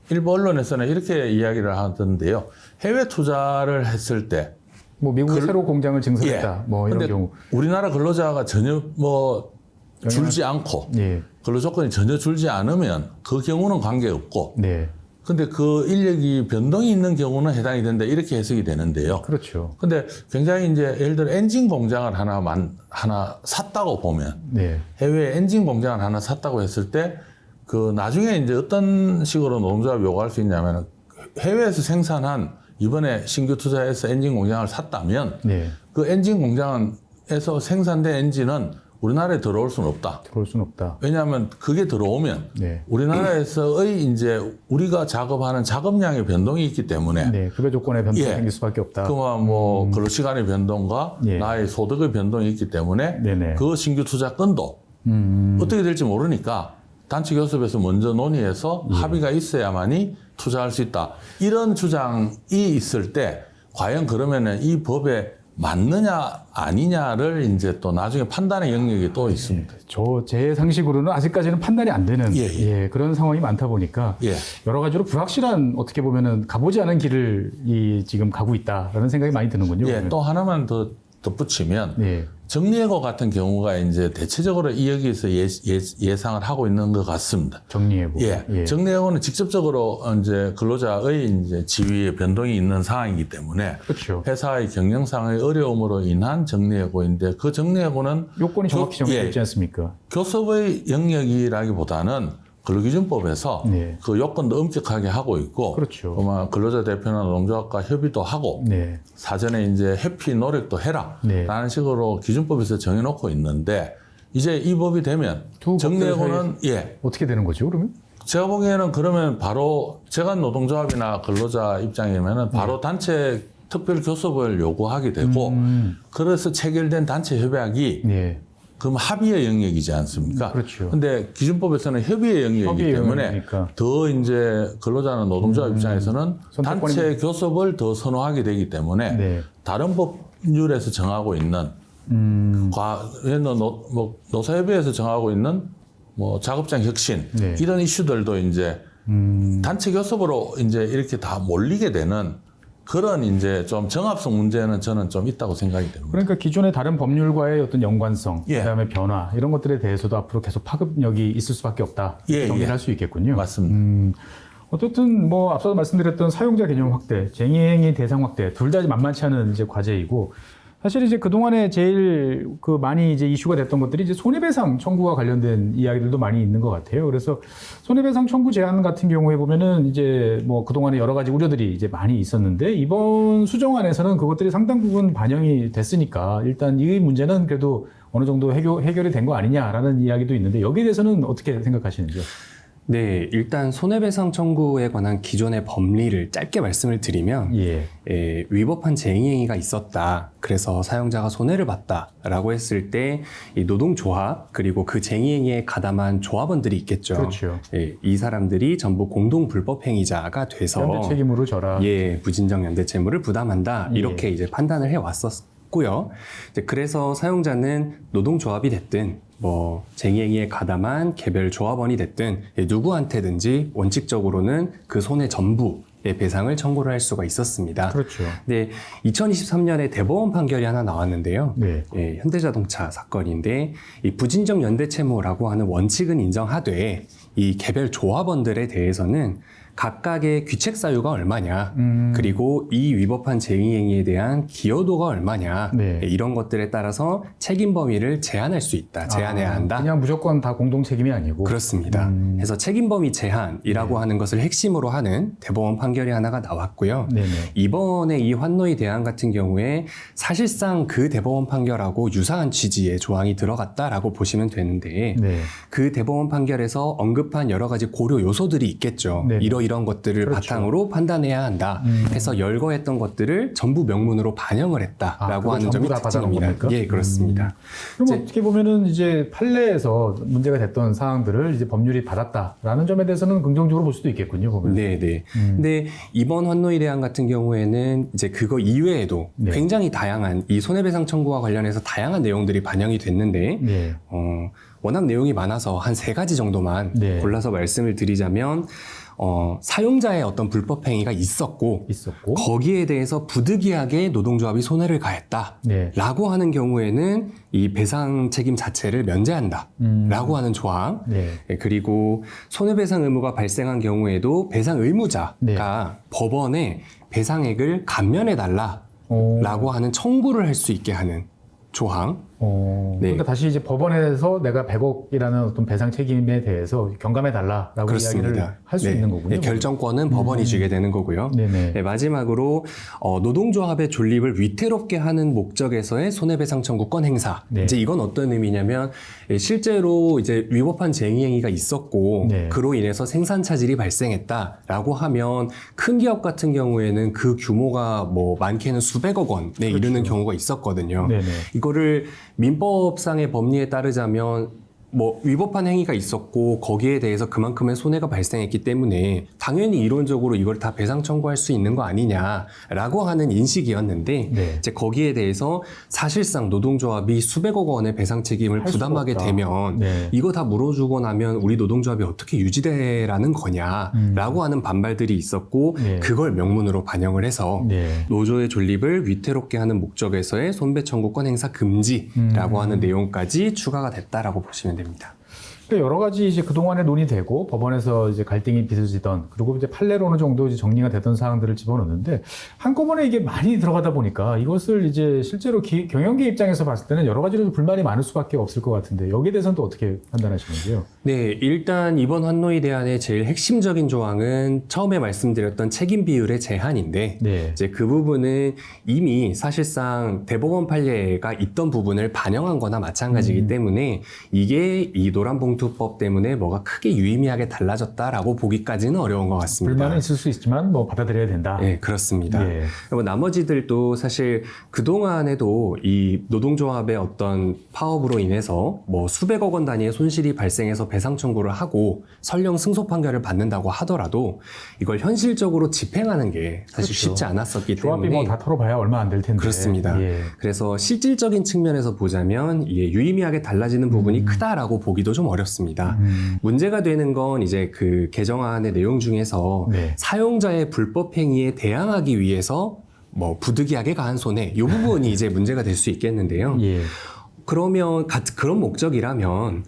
[SPEAKER 2] 일부 언론에서는 이렇게 이야기를 하던데요. 해외 투자를 했을 때
[SPEAKER 1] 뭐 미국에 새로 공장을 증설했다. 뭐 이런
[SPEAKER 2] 근데
[SPEAKER 1] 경우.
[SPEAKER 2] 우리나라 근로자가 전혀 뭐 줄지 않고 근로 조건이 전혀 줄지 않으면 그 경우는 관계없고 근데 그 인력이 변동이 있는 경우는 해당이 된다 이렇게 해석이 되는데요.
[SPEAKER 1] 그렇죠.
[SPEAKER 2] 근데 굉장히 이제 예를 들어 엔진 공장을 하나 샀다고 보면 해외에 엔진 공장을 하나 샀다고 했을 때 그 나중에 이제 어떤 식으로 노동조합이 요구할 수 있냐면 해외에서 생산한 이번에 신규 투자해서 엔진 공장을 샀다면 그 엔진 공장에서 생산된 엔진은 우리나라에 들어올 수는 없다.
[SPEAKER 1] 들어올 수는 없다.
[SPEAKER 2] 왜냐하면 그게 들어오면 우리나라에서의 이제 우리가 작업하는 작업량의 변동이 있기 때문에
[SPEAKER 1] 급여 조건의 변동이 생길 수밖에 없다.
[SPEAKER 2] 그만 뭐 근로 시간의 변동과 나의 소득의 변동이 있기 때문에 그 신규 투자건도 어떻게 될지 모르니까 단체 교섭에서 먼저 논의해서 합의가 있어야만이 투자할 수 있다. 이런 주장이 있을 때 과연 그러면은 이 법에 맞느냐 아니냐를 이제 또 나중에 판단의 영역이 또 있습니다.
[SPEAKER 1] 제 상식으로는 아직까지는 판단이 안 되는 그런 상황이 많다 보니까 여러 가지로 불확실한 어떻게 보면은 가보지 않은 길을 지금 가고 있다라는 생각이 많이 드는군요.
[SPEAKER 2] 또 하나만 더 덧붙이면 정리해고 같은 경우가 이제 대체적으로 이 여기에서 예상을 하고 있는 것 같습니다.
[SPEAKER 1] 정리해고.
[SPEAKER 2] 정리해고는 직접적으로 이제 근로자의 이제 지위에 변동이 있는 상황이기 때문에 회사의 경영상의 어려움으로 인한 정리해고인데 그 정리해고는
[SPEAKER 1] 요건이 정확히 정해져 있지 않습니까?
[SPEAKER 2] 교섭의 영역이라기보다는 근로기준법에서 그 요건도 엄격하게 하고 있고, 아마 근로자 대표나 노동조합과 협의도 하고, 사전에 이제 회피 노력도 해라, 라는 식으로 기준법에서 정해놓고 있는데, 이제 이 법이 되면 정리해고는
[SPEAKER 1] 어떻게 되는 거죠, 그러면?
[SPEAKER 2] 제가 보기에는 그러면 바로 제가 노동조합이나 근로자 입장이면은 바로 단체 특별 교섭을 요구하게 되고, 그래서 체결된 단체 협약이 그럼 합의의 영역이지 않습니까? 근데 기준법에서는 협의의 영역이기 때문에 더 이제 근로자나 노동조합 입장에서는 단체 교섭을 더 선호하게 되기 때문에 다른 법률에서 정하고 있는 노사협의회에서 정하고 있는 뭐 작업장 혁신 이런 이슈들도 이제 단체 교섭으로 이제 이렇게 다 몰리게 되는 그런 이제 좀 정합성 문제는 저는 좀 있다고 생각이 됩니다.
[SPEAKER 1] 그러니까 기존의 다른 법률과의 어떤 연관성, 그다음에 변화 이런 것들에 대해서도 앞으로 계속 파급력이 있을 수밖에 없다. 정리를 할 수 있겠군요.
[SPEAKER 2] 맞습니다.
[SPEAKER 1] 어쨌든 뭐 앞서 말씀드렸던 사용자 개념 확대, 쟁의행위 대상 확대 둘 다 만만치 않은 이제 과제이고. 사실 이제 그동안에 제일 많이 이제 이슈가 됐던 것들이 이제 손해배상 청구와 관련된 이야기들도 많이 있는 것 같아요. 그래서 손해배상 청구 제한 같은 경우에 보면은 이제 뭐 그동안에 여러 가지 우려들이 이제 많이 있었는데 이번 수정안에서는 그것들이 상당 부분 반영이 됐으니까 일단 이 문제는 그래도 어느 정도 해결이 된 거 아니냐라는 이야기도 있는데 여기에 대해서는 어떻게 생각하시는지요?
[SPEAKER 3] 네, 일단 손해배상 청구에 관한 기존의 법리를 짧게 말씀을 드리면 위법한 쟁의행위가 있었다. 그래서 사용자가 손해를 봤다라고 했을 때 이 노동조합 그리고 그 쟁의행위에 가담한 조합원들이 있겠죠. 이 사람들이 전부 공동 불법행위자가 돼서
[SPEAKER 1] 연대 책임으로 져라.
[SPEAKER 3] 부진정 연대 채무를 부담한다. 이렇게 이제 판단을 해왔었고요. 그래서 사용자는 노동조합이 됐든 뭐 쟁의행위에 가담한 개별 조합원이 됐든 누구한테든지 원칙적으로는 그 손해 전부의 배상을 청구를 할 수가 있었습니다. 네, 2023년에 대법원 판결이 하나 나왔는데요. 현대자동차 사건인데 이 부진정 연대채무라고 하는 원칙은 인정하되 이 개별 조합원들에 대해서는 각각의 귀책 사유가 얼마냐, 그리고 이 위법한 쟁의행위에 대한 기여도가 얼마냐, 이런 것들에 따라서 책임 범위를 제한할 수 있다, 제한해야 한다.
[SPEAKER 1] 그냥 무조건 다 공동 책임이 아니고.
[SPEAKER 3] 그렇습니다. 그래서 책임 범위 제한이라고 하는 것을 핵심으로 하는 대법원 판결이 하나가 나왔고요. 이번에 이 환노위 대안 같은 경우에 사실상 그 대법원 판결하고 유사한 취지의 조항이 들어갔다라고 보시면 되는데 그 대법원 판결에서 언급한 여러 가지 고려 요소들이 있겠죠. 이러이러한 것들을
[SPEAKER 1] 그렇죠.
[SPEAKER 3] 바탕으로 판단해야 한다 해서 열거했던 것들을 전부 명문으로 반영을 했다라고 하는 점이 특징입니다. 예, 그렇습니다.
[SPEAKER 1] 그럼 어떻게 보면은 이제 판례에서 문제가 됐던 사항들을 이제 법률이 받았다라는 점에 대해서는 긍정적으로 볼 수도 있겠군요. 보면.
[SPEAKER 3] 네, 네. 근데 이번 환노위 대안 같은 경우에는 이제 그거 이외에도
[SPEAKER 1] 네.
[SPEAKER 3] 굉장히 다양한 이 손해배상 청구와 관련해서 다양한 내용들이 반영이 됐는데
[SPEAKER 1] 네.
[SPEAKER 3] 워낙 내용이 많아서 한 3가지 정도만
[SPEAKER 1] 네.
[SPEAKER 3] 골라서 말씀을 드리자면 사용자의 어떤 불법 행위가 있었고 거기에 대해서 부득이하게 노동조합이 손해를 가했다
[SPEAKER 1] 네.
[SPEAKER 3] 라고 하는 경우에는 이 배상 책임 자체를 면제한다 라고 하는 조항
[SPEAKER 1] 네.
[SPEAKER 3] 그리고 손해배상 의무가 발생한 경우에도 배상 의무자가
[SPEAKER 1] 네.
[SPEAKER 3] 법원에 배상액을 감면해 달라 라고 하는 청구를 할 수 있게 하는 조항. 네.
[SPEAKER 1] 그러니까 다시 이제 법원에서 내가 100억이라는 어떤 배상 책임에 대해서 경감해 달라라고 이야기를 할 수
[SPEAKER 3] 네.
[SPEAKER 1] 있는 거군요.
[SPEAKER 3] 네, 결정권은 법원이 주게 되는 거고요.
[SPEAKER 1] 네네.
[SPEAKER 3] 네, 마지막으로 노동조합의 존립을 위태롭게 하는 목적에서의 손해배상 청구권 행사.
[SPEAKER 1] 네.
[SPEAKER 3] 이제 이건 어떤 의미냐면 실제로 이제 위법한 쟁의행위가 있었고
[SPEAKER 1] 네.
[SPEAKER 3] 그로 인해서 생산 차질이 발생했다라고 하면 큰 기업 같은 경우에는 그 규모가 뭐 많게는 수백억 원에
[SPEAKER 1] 그렇죠.
[SPEAKER 3] 이르는 경우가 있었거든요.
[SPEAKER 1] 네네.
[SPEAKER 3] 이거를 민법상의 법리에 따르자면 뭐 위법한 행위가 있었고 거기에 대해서 그만큼의 손해가 발생했기 때문에 당연히 이론적으로 이걸 다 배상 청구할 수 있는 거 아니냐라고 하는 인식이었는데
[SPEAKER 1] 네.
[SPEAKER 3] 이제 거기에 대해서 사실상 노동조합이 수백억 원의 배상 책임을 부담하게 되면
[SPEAKER 1] 네.
[SPEAKER 3] 이거 다 물어주고 나면 우리 노동조합이 어떻게 유지되라는 거냐라고 하는 반발들이 있었고
[SPEAKER 1] 네.
[SPEAKER 3] 그걸 명문으로 반영을 해서
[SPEAKER 1] 네.
[SPEAKER 3] 노조의 존립을 위태롭게 하는 목적에서의 손배 청구권 행사 금지라고 하는 내용까지 추가가 됐다라고 보시면 됩니다.
[SPEAKER 1] 그러니까 여러 가지 이제 그동안에 논의되고 법원에서 이제 갈등이 빚어지던 그리고 이제 판례로 어느 정도 이제 정리가 되던 사항들을 집어넣는데 한꺼번에 이게 많이 들어가다 보니까 이것을 이제 실제로 경영계 입장에서 봤을 때는 여러 가지로 불만이 많을 수밖에 없을 것 같은데 여기에 대해서는 또 어떻게 판단하시는지요?
[SPEAKER 3] 네, 일단 이번 환노위 대안의 제일 핵심적인 조항은 처음에 말씀드렸던 책임 비율의 제한인데
[SPEAKER 1] 네.
[SPEAKER 3] 이제 그 부분은 이미 사실상 대법원 판례가 있던 부분을 반영한 거나 마찬가지이기 때문에 이게 이 노란봉투법 때문에 뭐가 크게 유의미하게 달라졌다라고 보기까지는 어려운 것 같습니다.
[SPEAKER 1] 불만은 있을 수 있지만 뭐 받아들여야 된다.
[SPEAKER 3] 네, 그렇습니다.
[SPEAKER 1] 예.
[SPEAKER 3] 그리고 나머지들도 사실 그동안에도 이 노동조합의 어떤 파업으로 인해서 뭐 수백억 원 단위의 손실이 발생해서 배상 청구를 하고 설령 승소 판결을 받는다고 하더라도 이걸 현실적으로 집행하는 게 사실
[SPEAKER 1] 그렇죠.
[SPEAKER 3] 쉽지 않았었기
[SPEAKER 1] 조합이
[SPEAKER 3] 때문에
[SPEAKER 1] 뭐 다 털어봐야 얼마 안 될 텐데.
[SPEAKER 3] 그렇습니다.
[SPEAKER 1] 예.
[SPEAKER 3] 그래서 실질적인 측면에서 보자면 이게 유의미하게 달라지는 부분이 크다라고 보기도 좀 어렵습니다. 문제가 되는 건 이제 그 개정안의 내용 중에서
[SPEAKER 1] 네.
[SPEAKER 3] 사용자의 불법 행위에 대항하기 위해서 뭐 부득이하게 가한 손해 이 부분이 이제 문제가 될 수 있겠는데요.
[SPEAKER 1] 예.
[SPEAKER 3] 그러면 그런 목적이라면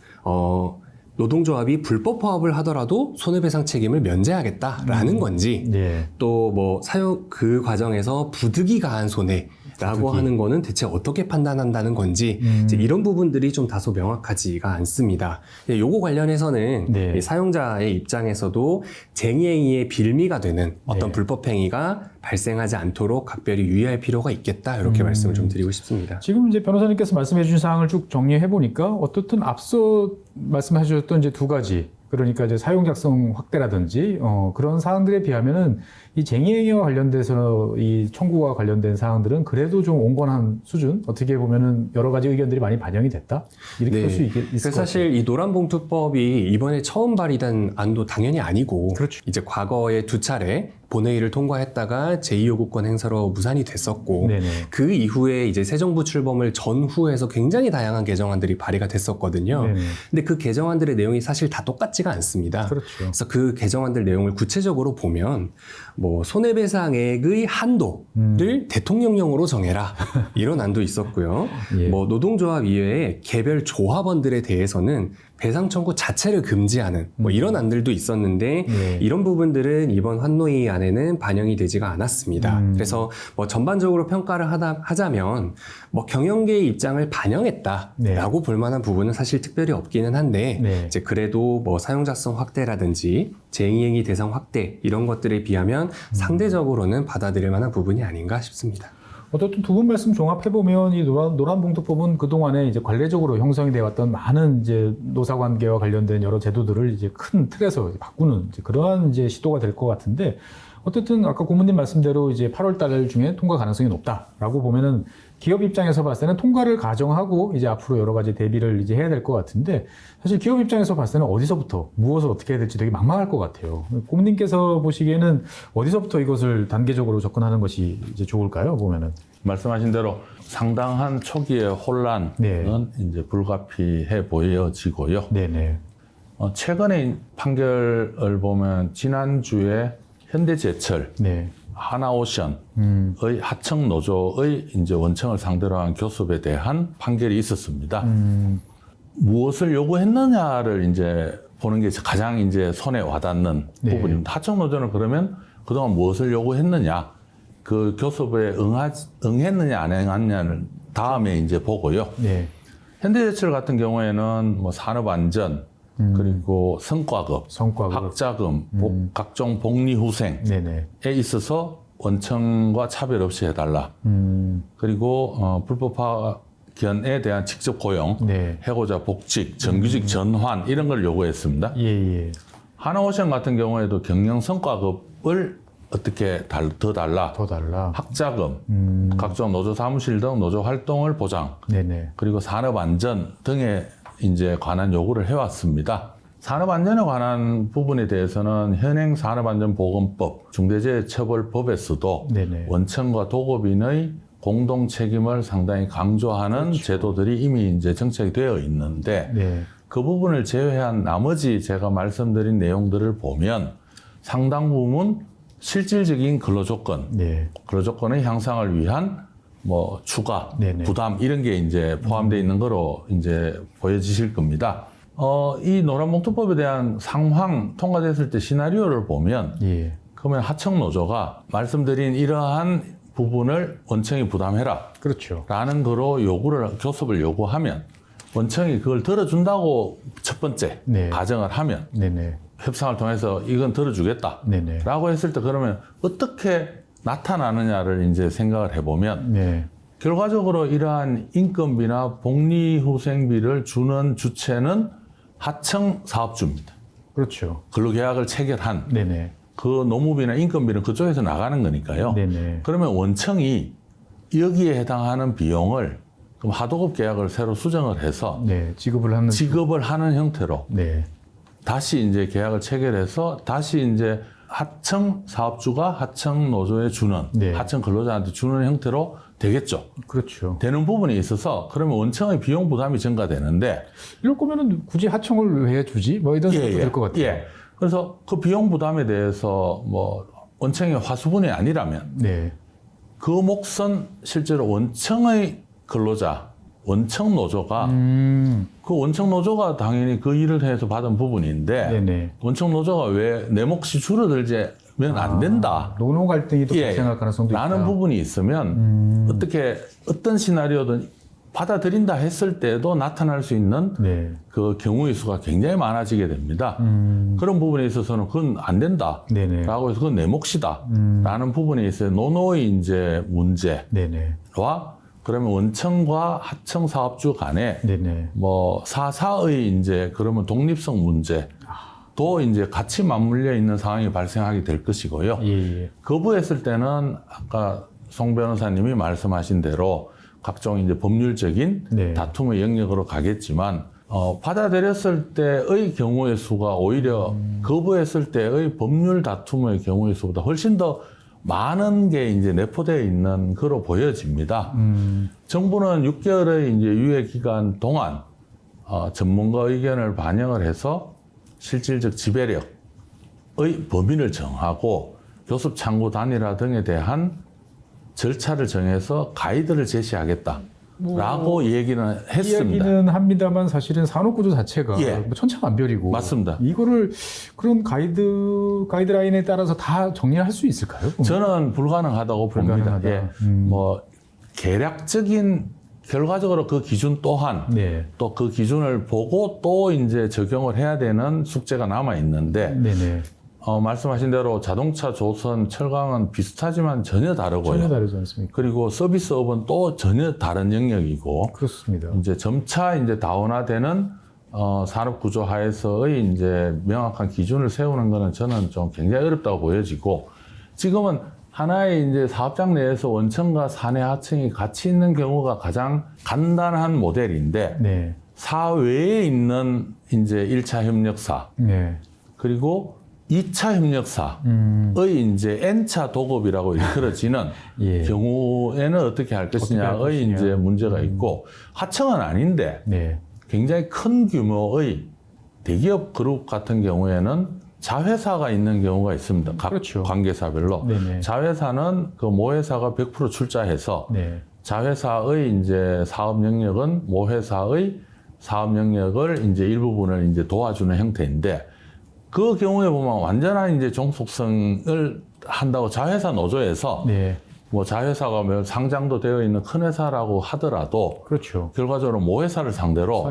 [SPEAKER 3] 노동조합이 불법 파업을 하더라도 손해배상 책임을 면제하겠다라는 건지
[SPEAKER 1] 네.
[SPEAKER 3] 또 뭐 그 과정에서 부득이 가한 손해라고 하는 거는 대체 어떻게 판단한다는 건지 이제 이런 부분들이 좀 다소 명확하지가 않습니다. 요거 관련해서는
[SPEAKER 1] 네.
[SPEAKER 3] 이 사용자의 입장에서도 쟁의행위의 빌미가 되는 어떤
[SPEAKER 1] 네.
[SPEAKER 3] 불법 행위가 발생하지 않도록 각별히 유의할 필요가 있겠다 이렇게 말씀을 좀 드리고 싶습니다.
[SPEAKER 1] 지금 이제 변호사님께서 말씀해 주신 사항을 쭉 정리해 보니까 어떻든 앞서 말씀해 주셨던 이제 두 가지 그러니까 이제 사용작성 확대라든지 그런 사항들에 비하면은 이 쟁의행위와 관련돼서 이 청구와 관련된 사항들은 그래도 좀 온건한 수준 어떻게 보면은 여러 가지 의견들이 많이 반영이 됐다 이렇게 볼 수 있을 것 같아요.
[SPEAKER 3] 사실 이 노란봉투법이 이번에 처음 발의된 안도 당연히 아니고
[SPEAKER 1] 그렇죠.
[SPEAKER 3] 이제 과거에 2차례 본회의를 통과했다가 제2요구권 행사로 무산이 됐었고
[SPEAKER 1] 네네.
[SPEAKER 3] 그 이후에 이제 새 정부 출범을 전후해서 굉장히 다양한 개정안들이 발의가 됐었거든요.
[SPEAKER 1] 네네.
[SPEAKER 3] 근데 그 개정안들의 내용이 사실 다 똑같지가 않습니다.
[SPEAKER 1] 그렇죠.
[SPEAKER 3] 그래서 그 개정안들 내용을 구체적으로 보면 뭐 손해배상액의 한도를 대통령령으로 정해라 이런 안도 있었고요.
[SPEAKER 1] 예.
[SPEAKER 3] 뭐 노동조합 이외에 개별 조합원들에 대해서는 배상 청구 자체를 금지하는 뭐 이런 안들도 있었는데
[SPEAKER 1] 예.
[SPEAKER 3] 이런 부분들은 이번 환노위 안에는 반영이 되지가 않았습니다. 그래서 뭐 전반적으로 평가를 하자면 뭐 경영계의 입장을 반영했다라고
[SPEAKER 1] 네.
[SPEAKER 3] 볼 만한 부분은 사실 특별히 없기는 한데
[SPEAKER 1] 네.
[SPEAKER 3] 이제 그래도 뭐 사용자성 확대라든지 쟁의행위 대상 확대 이런 것들에 비하면 상대적으로는 받아들일 만한 부분이 아닌가 싶습니다.
[SPEAKER 1] 어쨌든 두 분 말씀 종합해 보면 이 노란봉투법은 그 동안에 이제 관례적으로 형성이 되어 왔던 많은 이제 노사관계와 관련된 여러 제도들을 이제 큰 틀에서 바꾸는 이제 그러한 이제 시도가 될 것 같은데, 어쨌든 아까 고문님 말씀대로 이제 8월 달 중에 통과 가능성이 높다라고 보면은 기업 입장에서 봤을 때는 통과를 가정하고 이제 앞으로 여러 가지 대비를 이제 해야 될 것 같은데, 사실 기업 입장에서 봤을 때는 어디서부터 무엇을 어떻게 해야 될지 되게 막막할 것 같아요. 고문님께서 보시기에는 어디서부터 이것을 단계적으로 접근하는 것이 이제 좋을까요? 보면은
[SPEAKER 2] 말씀하신 대로 상당한 초기의 혼란은
[SPEAKER 1] 네.
[SPEAKER 2] 이제 불가피해 보여지고요.
[SPEAKER 1] 네네.
[SPEAKER 2] 최근의 판결을 보면 지난주에 현대제철,
[SPEAKER 1] 네.
[SPEAKER 2] 하나오션의 하청 노조의 이제 원청을 상대로 한 교섭에 대한 판결이 있었습니다. 무엇을 요구했느냐를 이제 보는 게 가장 이제 손에 와닿는
[SPEAKER 1] 네.
[SPEAKER 2] 부분입니다. 하청 노조는 그러면 그동안 무엇을 요구했느냐, 그 교섭에 응했느냐 안 응했느냐를 다음에 이제 보고요.
[SPEAKER 1] 네.
[SPEAKER 2] 현대제철 같은 경우에는 뭐 산업안전, 그리고 성과급, 학자금, 각종 복리후생에
[SPEAKER 1] 네네.
[SPEAKER 2] 있어서 원청과 차별 없이 해달라. 그리고 불법 파견에 대한 직접 고용,
[SPEAKER 1] 네.
[SPEAKER 2] 해고자 복직, 정규직 전환 이런 걸 요구했습니다.
[SPEAKER 1] 예.
[SPEAKER 2] 하나오션 같은 경우에도 경영 성과급을 어떻게 더 달라.
[SPEAKER 1] 더 달라.
[SPEAKER 2] 학자금, 각종 노조 사무실 등 노조 활동을 보장,
[SPEAKER 1] 네네.
[SPEAKER 2] 그리고 산업안전 등에 이제 관한 요구를 해왔습니다. 산업안전에 관한 부분에 대해서는 현행 산업안전보건법, 중대재해처벌법에서도
[SPEAKER 1] 네네.
[SPEAKER 2] 원청과 도급인의 공동 책임을 상당히 강조하는
[SPEAKER 1] 그렇죠.
[SPEAKER 2] 제도들이 이미 이제 정책이 되어 있는데
[SPEAKER 1] 네.
[SPEAKER 2] 그 부분을 제외한 나머지 제가 말씀드린 내용들을 보면 상당 부분 실질적인 근로조건,
[SPEAKER 1] 네.
[SPEAKER 2] 근로조건의 향상을 위한 뭐 추가,
[SPEAKER 1] 네네.
[SPEAKER 2] 부담 이런 게 이제 포함되어 있는 거로 이제 보여지실 겁니다. 이 노란봉투법에 대한 상황 통과됐을 때 시나리오를 보면
[SPEAKER 1] 예.
[SPEAKER 2] 그러면 하청 노조가 말씀드린 이러한 부분을 원청이 부담해라
[SPEAKER 1] 그렇죠.
[SPEAKER 2] 라는 거로 교섭을 요구하면 원청이 그걸 들어준다고 첫 번째
[SPEAKER 1] 네.
[SPEAKER 2] 가정을 하면
[SPEAKER 1] 네네.
[SPEAKER 2] 협상을 통해서 이건 들어주겠다
[SPEAKER 1] 네네.
[SPEAKER 2] 라고 했을 때 그러면 어떻게 나타나느냐를 이제 생각을 해보면
[SPEAKER 1] 네.
[SPEAKER 2] 결과적으로 이러한 인건비나 복리후생비를 주는 주체는 하청 사업주입니다.
[SPEAKER 1] 그렇죠.
[SPEAKER 2] 근로계약을 체결한
[SPEAKER 1] 네네.
[SPEAKER 2] 그 노무비나 인건비는 그쪽에서 나가는 거니까요.
[SPEAKER 1] 네네.
[SPEAKER 2] 그러면 원청이 여기에 해당하는 비용을 그럼 하도급 계약을 새로 수정을 해서
[SPEAKER 1] 네. 지급을 하는
[SPEAKER 2] 형태로
[SPEAKER 1] 네.
[SPEAKER 2] 다시 이제 계약을 체결해서 다시 이제 하청 사업주가 하청 노조에 주는,
[SPEAKER 1] 네.
[SPEAKER 2] 하청 근로자한테 주는 형태로 되겠죠.
[SPEAKER 1] 그렇죠.
[SPEAKER 2] 되는 부분에 있어서 그러면 원청의 비용 부담이 증가되는데
[SPEAKER 1] 이럴 거면은 굳이 하청을 왜 주지? 뭐 이런 생각도 들 것 같아요.
[SPEAKER 2] 예. 그래서 그 비용 부담에 대해서 뭐 원청의 화수분이 아니라면
[SPEAKER 1] 네.
[SPEAKER 2] 그 몫은 실제로 원청의 근로자, 원청 노조가 그 원청 노조가 당연히 그 일을 해서 받은 부분인데
[SPEAKER 1] 네네.
[SPEAKER 2] 원청 노조가 왜 내 몫이 줄어들면 안 된다.
[SPEAKER 1] 노노 갈등이 또 발생할 가능성도 있다.
[SPEAKER 2] 라는 부분이 있으면 어떤 시나리오든 받아들인다 했을 때도 나타날 수 있는
[SPEAKER 1] 네.
[SPEAKER 2] 그 경우의 수가 굉장히 많아지게 됩니다. 그런 부분에 있어서는 그건 안 된다.
[SPEAKER 1] 네네.
[SPEAKER 2] 라고 해서 그건 내 몫이다. 라는 부분에 있어서 노노의 이제 문제와
[SPEAKER 1] 네네.
[SPEAKER 2] 그러면 원청과 하청 사업주 간에
[SPEAKER 1] 네네.
[SPEAKER 2] 뭐 사사의 이제 그러면 독립성 문제도 이제 같이 맞물려 있는 상황이 발생하게 될 것이고요.
[SPEAKER 1] 예.
[SPEAKER 2] 거부했을 때는 아까 송 변호사님이 말씀하신 대로 각종 이제 법률적인
[SPEAKER 1] 네.
[SPEAKER 2] 다툼의 영역으로 가겠지만 받아들였을 때의 경우의 수가 오히려 거부했을 때의 법률 다툼의 경우의 수보다 훨씬 더 많은 게 이제 내포되어 있는 거로 보여집니다. 정부는 6개월의 이제 유예 기간 동안 전문가 의견을 반영을 해서 실질적 지배력의 범위를 정하고 교섭 창구 단일화 등에 대한 절차를 정해서 가이드를 제시하겠다. 라고 얘기는 했습니다.
[SPEAKER 1] 이야기는 합니다만 사실은 산업구조 자체가 뭐 천차만별이고
[SPEAKER 2] 맞습니다.
[SPEAKER 1] 이거를 그런 가이드라인에 따라서 다 정리할 수 있을까요?
[SPEAKER 2] 저는 불가능하다고 봅니다. 예. 뭐 계략적인 결과적으로 그 기준 또한
[SPEAKER 1] 네.
[SPEAKER 2] 또 그 기준을 보고 또 이제 적용을 해야 되는 숙제가 남아 있는데
[SPEAKER 1] 네네.
[SPEAKER 2] 말씀하신 대로 자동차, 조선, 철강은 비슷하지만 전혀 다르고요.
[SPEAKER 1] 전혀 다르지 않습니까?
[SPEAKER 2] 그리고 서비스업은 또 전혀 다른 영역이고.
[SPEAKER 1] 그렇습니다.
[SPEAKER 2] 이제 점차 이제 다원화되는 산업 구조 하에서의 이제 명확한 기준을 세우는 거는 저는 좀 굉장히 어렵다고 보여지고, 지금은 하나의 이제 사업장 내에서 원청과 사내 하청이 같이 있는 경우가 가장 간단한 모델인데,
[SPEAKER 1] 네.
[SPEAKER 2] 사외에 있는 이제 1차 협력사,
[SPEAKER 1] 네.
[SPEAKER 2] 그리고 2차 협력사의 이제 N차 도급이라고 일컬어지는
[SPEAKER 1] 예.
[SPEAKER 2] 경우에는 어떻게 할 것이냐의 이제 문제가 있고, 하청은 아닌데
[SPEAKER 1] 네.
[SPEAKER 2] 굉장히 큰 규모의 대기업 그룹 같은 경우에는 자회사가 있는 경우가 있습니다. 각
[SPEAKER 1] 그렇죠.
[SPEAKER 2] 관계사별로.
[SPEAKER 1] 네네.
[SPEAKER 2] 자회사는 그 모회사가 100% 출자해서
[SPEAKER 1] 네.
[SPEAKER 2] 자회사의 이제 사업 영역은 모회사의 사업 영역을 이제 일부분을 이제 도와주는 형태인데, 그 경우에 보면 완전한 이제 종속성을 한다고 자회사 노조에서
[SPEAKER 1] 네.
[SPEAKER 2] 뭐 자회사가 뭐 상장도 되어 있는 큰 회사라고 하더라도
[SPEAKER 1] 그렇죠.
[SPEAKER 2] 결과적으로 모회사를 상대로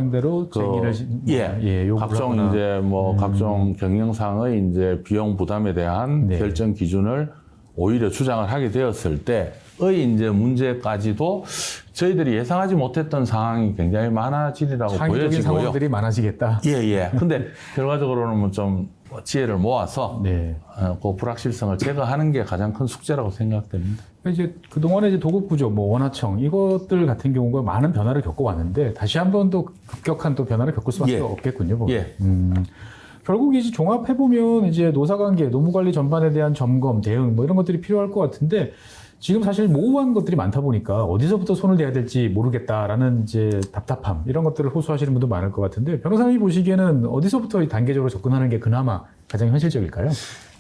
[SPEAKER 1] 쟁의를 요구를
[SPEAKER 2] 각종
[SPEAKER 1] 하거나.
[SPEAKER 2] 이제 뭐 각종 경영상의 이제 비용 부담에 대한
[SPEAKER 1] 네.
[SPEAKER 2] 결정 기준을 오히려 주장을 하게 되었을 때의 이제 문제까지도 저희들이 예상하지 못했던 상황이 굉장히 많아지리라고
[SPEAKER 1] 창의적인
[SPEAKER 2] 보여지고요.
[SPEAKER 1] 상황들이 많아지겠다.
[SPEAKER 2] 예. 근데 결과적으로는 뭐 좀 지혜를 모아서
[SPEAKER 1] 네.
[SPEAKER 2] 그 불확실성을 제거하는 게 가장 큰 숙제라고 생각됩니다.
[SPEAKER 1] 이제 그동안에 이제 도급 구조, 뭐 원하청 이것들 같은 경우가 많은 변화를 겪어왔는데 다시 한번 또 급격한 또 변화를 겪을 수밖에
[SPEAKER 2] 예.
[SPEAKER 1] 없겠군요. 보면.
[SPEAKER 2] 예.
[SPEAKER 1] 결국 이제 종합해 보면 이제 노사관계, 노무관리 전반에 대한 점검, 대응 뭐 이런 것들이 필요할 것 같은데 지금 사실 모호한 것들이 많다 보니까 어디서부터 손을 대야 될지 모르겠다라는 이제 답답함 이런 것들을 호소하시는 분도 많을 것 같은데 변호사님이 보시기에는 어디서부터 단계적으로 접근하는 게 그나마 가장 현실적일까요?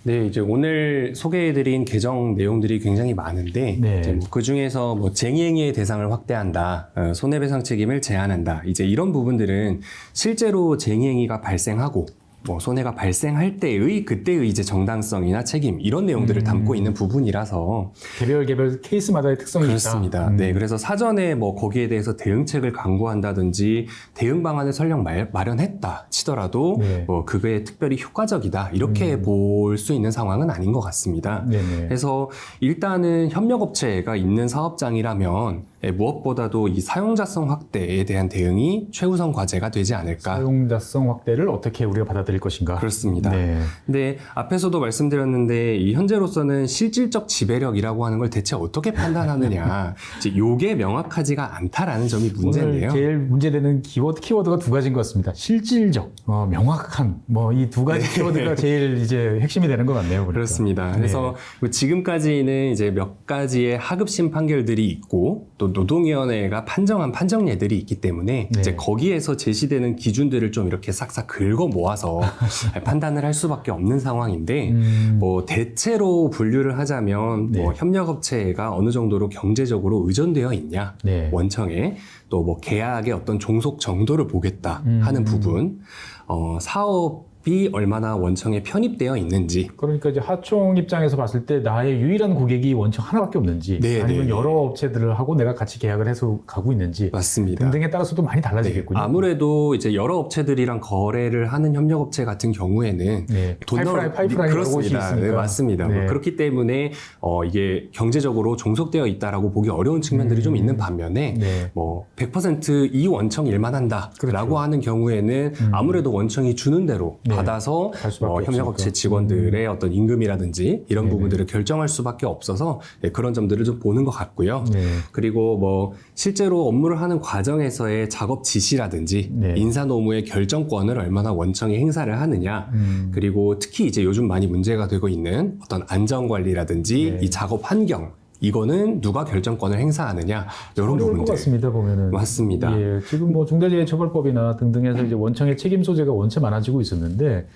[SPEAKER 3] 네, 이제 오늘 소개해드린 개정 내용들이 굉장히 많은데,
[SPEAKER 1] 네.
[SPEAKER 3] 이제 뭐 그 중에서 뭐 쟁의행위의 대상을 확대한다, 손해배상 책임을 제한한다, 이제 이런 부분들은 실제로 쟁의행위가 발생하고, 뭐 손해가 발생할 때의 그때의 이제 정당성이나 책임 이런 내용들을 담고 있는 부분이라서
[SPEAKER 1] 개별 케이스마다의 특성이
[SPEAKER 3] 그렇습니다.
[SPEAKER 1] 있다.
[SPEAKER 3] 네, 그래서 사전에 뭐 거기에 대해서 대응책을 강구한다든지 대응 방안을 설령 마련했다 치더라도
[SPEAKER 1] 네.
[SPEAKER 3] 뭐 그게 특별히 효과적이다 이렇게 볼 수 있는 상황은 아닌 것 같습니다.
[SPEAKER 1] 네네.
[SPEAKER 3] 그래서 일단은 협력업체가 있는 사업장이라면 무엇보다도 이 사용자성 확대에 대한 대응이 최우선 과제가 되지 않을까.
[SPEAKER 1] 사용자성 확대를 어떻게 우리가 받아들일 것인가.
[SPEAKER 3] 그렇습니다.
[SPEAKER 1] 네.
[SPEAKER 3] 근데 앞에서도 말씀드렸는데 이 현재로서는 실질적 지배력이라고 하는 걸 대체 어떻게 판단하느냐. 이제 요게 명확하지가 않다라는 점이 문제인데요.
[SPEAKER 1] 오늘 제일 문제되는 키워드가 두 가지인 것 같습니다. 실질적, 명확한, 뭐 이 두 가지 키워드가 제일 이제 핵심이 되는 것 같네요. 보니까.
[SPEAKER 3] 그렇습니다. 그래서 뭐 지금까지는 이제 몇 가지의 하급심 판결들이 있고 또 노동위원회가 판정한 판정례들이 있기 때문에
[SPEAKER 1] 네.
[SPEAKER 3] 이제 거기에서 제시되는 기준들을 좀 이렇게 싹싹 긁어 모아서 판단을 할 수밖에 없는 상황인데 뭐 대체로 분류를 하자면
[SPEAKER 1] 네.
[SPEAKER 3] 뭐 협력업체가 어느 정도로 경제적으로 의존되어 있냐
[SPEAKER 1] 네.
[SPEAKER 3] 원청에 또 뭐 계약의 어떤 종속 정도를 보겠다 하는 부분 사업이 얼마나 원청에 편입되어 있는지
[SPEAKER 1] 그러니까 이제 하청 입장에서 봤을 때 나의 유일한 고객이 원청 하나밖에 없는지
[SPEAKER 3] 네,
[SPEAKER 1] 아니면
[SPEAKER 3] 네.
[SPEAKER 1] 여러 업체들을 하고 내가 같이 계약을 해서 가고 있는지
[SPEAKER 3] 맞습니다.
[SPEAKER 1] 등등에 따라서도 많이 달라지겠군요.
[SPEAKER 3] 아무래도 이제 여러 업체들이랑 거래를 하는 협력업체 같은 경우에는
[SPEAKER 1] 네. 파이프라인이라고
[SPEAKER 3] 그렇습니다.
[SPEAKER 1] 있으니까.
[SPEAKER 3] 네, 맞습니다.
[SPEAKER 1] 네.
[SPEAKER 3] 뭐 그렇기 때문에 이게 경제적으로 종속되어 있다라고 보기 어려운 측면들이 좀 있는 반면에
[SPEAKER 1] 네.
[SPEAKER 3] 뭐 100% 이 원청 일만 한다라고
[SPEAKER 1] 그렇죠.
[SPEAKER 3] 하는 경우에는 아무래도 원청이 주는 대로
[SPEAKER 1] 네.
[SPEAKER 3] 받아서
[SPEAKER 1] 수밖에
[SPEAKER 3] 협력업체
[SPEAKER 1] 없으니까.
[SPEAKER 3] 직원들의 어떤 임금이라든지 이런
[SPEAKER 1] 네네.
[SPEAKER 3] 부분들을 결정할 수밖에 없어서 네, 그런 점들을 좀 보는 것 같고요.
[SPEAKER 1] 네.
[SPEAKER 3] 그리고 뭐 실제로 업무를 하는 과정에서의 작업 지시라든지
[SPEAKER 1] 네.
[SPEAKER 3] 인사노무의 결정권을 얼마나 원청이 행사를 하느냐 그리고 특히 이제 요즘 많이 문제가 되고 있는 어떤 안전관리라든지
[SPEAKER 1] 네.
[SPEAKER 3] 이 작업 환경 이거는 누가 결정권을 행사하느냐 이런
[SPEAKER 1] 어려울 것
[SPEAKER 3] 부분들
[SPEAKER 1] 같습니다. 보면은
[SPEAKER 3] 맞습니다.
[SPEAKER 1] 예, 지금 뭐 중대재해처벌법이나 등등해서 이제 원청의 책임 소재가 원체 많아지고 있었는데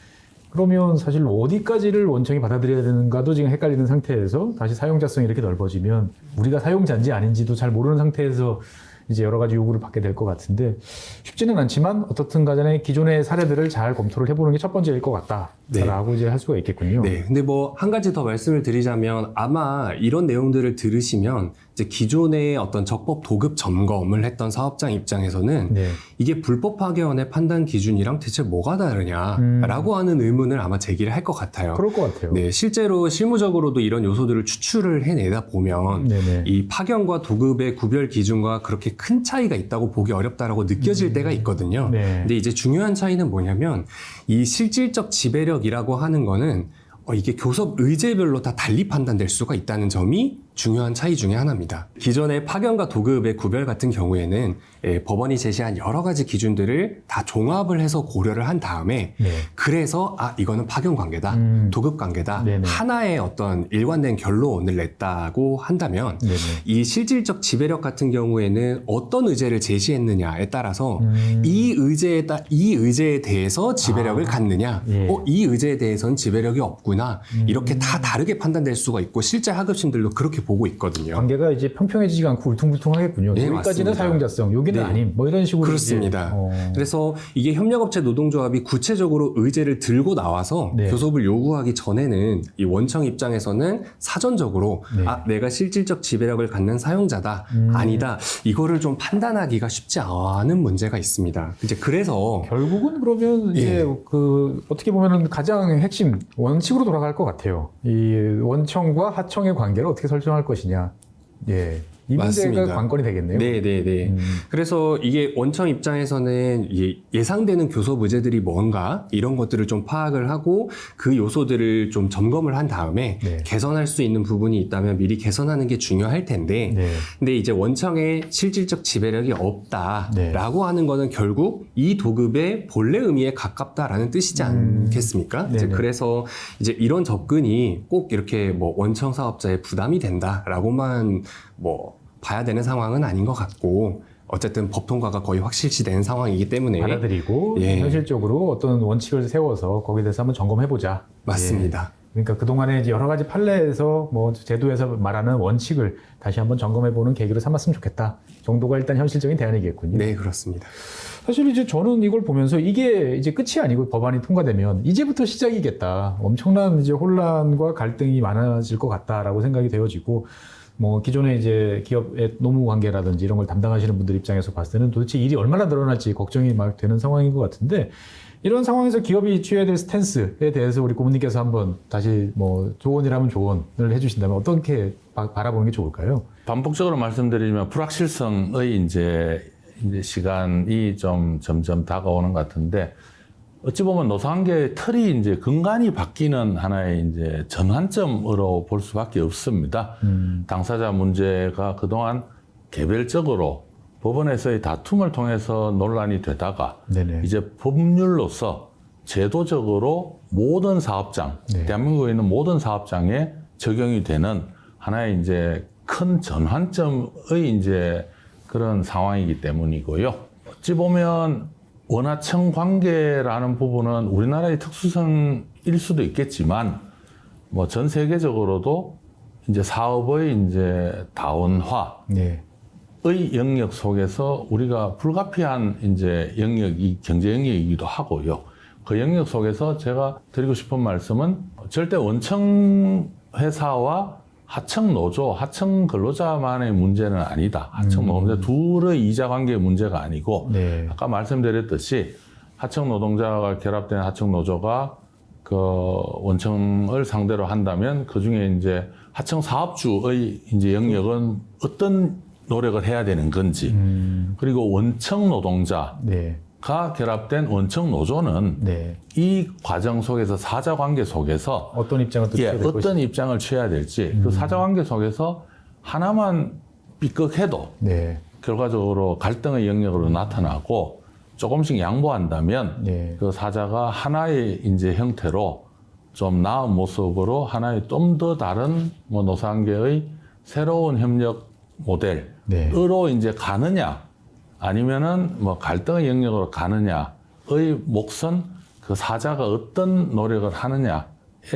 [SPEAKER 1] 그러면 사실 어디까지를 원청이 받아들여야 되는가도 지금 헷갈리는 상태에서 다시 사용자성이 이렇게 넓어지면 우리가 사용자인지 아닌지도 잘 모르는 상태에서 이제 여러 가지 요구를 받게 될 것 같은데 쉽지는 않지만 어떻든 간에 기존의 사례들을 잘 검토를 해보는 게 첫 번째일 것 같다라고 이제 할 수가 있겠군요.
[SPEAKER 3] 네. 근데 뭐 한 가지 더 말씀을 드리자면 아마 이런 내용들을 들으시면 이제 기존의 어떤 적법 도급 점검을 했던 사업장 입장에서는
[SPEAKER 1] 네.
[SPEAKER 3] 이게 불법 파견의 판단 기준이랑 대체 뭐가 다르냐라고 하는 의문을 아마 제기를 할 것 같아요.
[SPEAKER 1] 그럴 것 같아요.
[SPEAKER 3] 네, 실제로 실무적으로도 이런 요소들을 추출을 해내다 보면
[SPEAKER 1] 네네.
[SPEAKER 3] 이 파견과 도급의 구별 기준과 그렇게 큰 차이가 있다고 보기 어렵다라고 느껴질 때가 있거든요.
[SPEAKER 1] 네.
[SPEAKER 3] 근데 이제 중요한 차이는 뭐냐면 이 실질적 지배력이라고 하는 거는 이게 교섭 의제별로 다 달리 판단될 수가 있다는 점이 중요한 차이 중에 하나입니다. 기존의 파견과 도급의 구별 같은 경우에는 법원이 제시한 여러 가지 기준들을 다 종합을 해서 고려를 한 다음에
[SPEAKER 1] 네.
[SPEAKER 3] 그래서 이거는 파견 관계다, 도급 관계다
[SPEAKER 1] 네네.
[SPEAKER 3] 하나의 어떤 일관된 결론을 냈다고 한다면
[SPEAKER 1] 네네.
[SPEAKER 3] 이 실질적 지배력 같은 경우에는 어떤 의제를 제시했느냐에 따라서 이 의제에 대해서 지배력을 갖느냐,
[SPEAKER 1] 예.
[SPEAKER 3] 이 의제에 대해서는 지배력이 없구나 이렇게 다 다르게 판단될 수가 있고 실제 하급심들도 그렇게 보고 있거든요.
[SPEAKER 1] 관계가 이제 평평해지지가 않고 울퉁불퉁하겠군요.
[SPEAKER 3] 네,
[SPEAKER 1] 여기까지는
[SPEAKER 3] 맞습니다.
[SPEAKER 1] 사용자성, 여기는
[SPEAKER 3] 네.
[SPEAKER 1] 아님. 뭐 이런 식으로
[SPEAKER 3] 그렇습니다.
[SPEAKER 1] 이제,
[SPEAKER 3] 그래서 이게 협력업체 노동조합이 구체적으로 의제를 들고 나와서
[SPEAKER 1] 네.
[SPEAKER 3] 교섭을 요구하기 전에는 이 원청 입장에서는 사전적으로
[SPEAKER 1] 네.
[SPEAKER 3] 내가 실질적 지배력을 갖는 사용자다, 아니다 이거를 좀 판단하기가 쉽지 않은 문제가 있습니다. 이제 그래서
[SPEAKER 1] 결국은 그러면 이제
[SPEAKER 3] 예.
[SPEAKER 1] 그 어떻게 보면은 가장 핵심 원칙으로 돌아갈 것 같아요. 이 원청과 하청의 관계를 어떻게 설정할 것이냐. 예. 이 문제가
[SPEAKER 3] 맞습니다.
[SPEAKER 1] 관건이 되겠네요.
[SPEAKER 3] 네. 그래서 이게 원청 입장에서는 예상되는 교섭 의제들이 뭔가 이런 것들을 좀 파악을 하고 그 요소들을 좀 점검을 한 다음에
[SPEAKER 1] 네.
[SPEAKER 3] 개선할 수 있는 부분이 있다면 미리 개선하는 게 중요할 텐데
[SPEAKER 1] 네.
[SPEAKER 3] 근데 이제 원청에 실질적 지배력이 없다라고
[SPEAKER 1] 네.
[SPEAKER 3] 하는 거는 결국 이 도급의 본래 의미에 가깝다라는 뜻이지 않겠습니까? 이제
[SPEAKER 1] 네네.
[SPEAKER 3] 그래서 이제 이런 접근이 꼭 이렇게 뭐 원청 사업자의 부담이 된다라고만 뭐 봐야 되는 상황은 아닌 것 같고 어쨌든 법 통과가 거의 확실시된 상황이기 때문에
[SPEAKER 1] 받아들이고
[SPEAKER 3] 예.
[SPEAKER 1] 현실적으로 어떤 원칙을 세워서 거기에 대해서 한번 점검해보자.
[SPEAKER 3] 맞습니다.
[SPEAKER 1] 예. 그러니까 그동안에 이제 여러 가지 판례에서 뭐 제도에서 말하는 원칙을 다시 한번 점검해보는 계기로 삼았으면 좋겠다. 정도가 일단 현실적인 대안이겠군요.
[SPEAKER 3] 네, 그렇습니다.
[SPEAKER 1] 사실 이제 저는 이걸 보면서 이게 이제 끝이 아니고 법안이 통과되면 이제부터 시작이겠다. 엄청난 이제 혼란과 갈등이 많아질 것 같다라고 생각이 되어지고 뭐 기존에 이제 기업의 노무 관계라든지 이런 걸 담당하시는 분들 입장에서 봤을 때는 도대체 일이 얼마나 늘어날지 걱정이 막 되는 상황인 것 같은데 이런 상황에서 기업이 취해야 될 스탠스에 대해서 우리 고문님께서 한번 다시 뭐 조언이라면 조언을 해주신다면 어떻게 바라보는 게 좋을까요?
[SPEAKER 2] 반복적으로 말씀드리면 불확실성의 이제 시간이 좀 점점 다가오는 것 같은데 어찌 보면 노사관계의 틀이 이제 근간이 바뀌는 하나의 이제 전환점으로 볼 수밖에 없습니다. 당사자 문제가 그동안 개별적으로 법원에서의 다툼을 통해서 논란이 되다가
[SPEAKER 1] 네네.
[SPEAKER 2] 이제 법률로서 제도적으로 모든 사업장,
[SPEAKER 1] 네.
[SPEAKER 2] 대한민국에 있는 모든 사업장에 적용이 되는 하나의 이제 큰 전환점의 이제 그런 상황이기 때문이고요. 어찌 보면 원하청 관계라는 부분은 우리나라의 특수성일 수도 있겠지만 뭐 전 세계적으로도 이제 사업의 이제 다원화의
[SPEAKER 1] 네.
[SPEAKER 2] 영역 속에서 우리가 불가피한 이제 영역이 경제 영역이기도 하고요. 그 영역 속에서 제가 드리고 싶은 말씀은 절대 원청 회사와 하청 노조, 하청 근로자만의 문제는 아니다. 하청 노동자 둘의 이자 관계의 문제가 아니고
[SPEAKER 1] 네.
[SPEAKER 2] 아까 말씀드렸듯이 하청 노동자가 결합된 하청 노조가 그 원청을 상대로 한다면 그 중에 이제 하청 사업주의 이제 영역은 어떤 노력을 해야 되는 건지 그리고 원청 노동자
[SPEAKER 1] 네.
[SPEAKER 2] 가 결합된 원청 노조는
[SPEAKER 1] 네.
[SPEAKER 2] 이 과정 속에서 사자 관계 속에서
[SPEAKER 1] 어떤 입장을 또 취해야 될
[SPEAKER 2] 어떤
[SPEAKER 1] 것인지.
[SPEAKER 2] 입장을 취해야 될지 그 사자 관계 속에서 하나만 삐걱해도
[SPEAKER 1] 네.
[SPEAKER 2] 결과적으로 갈등의 영역으로 나타나고 조금씩 양보한다면
[SPEAKER 1] 네.
[SPEAKER 2] 그 사자가 하나의 이제 형태로 좀 나은 모습으로 하나의 좀 더 다른 뭐 노사관계의 새로운 협력 모델으로
[SPEAKER 1] 네.
[SPEAKER 2] 이제 가느냐 아니면은 뭐 갈등의 영역으로 가느냐의 몫은 그 사자가 어떤 노력을 하느냐에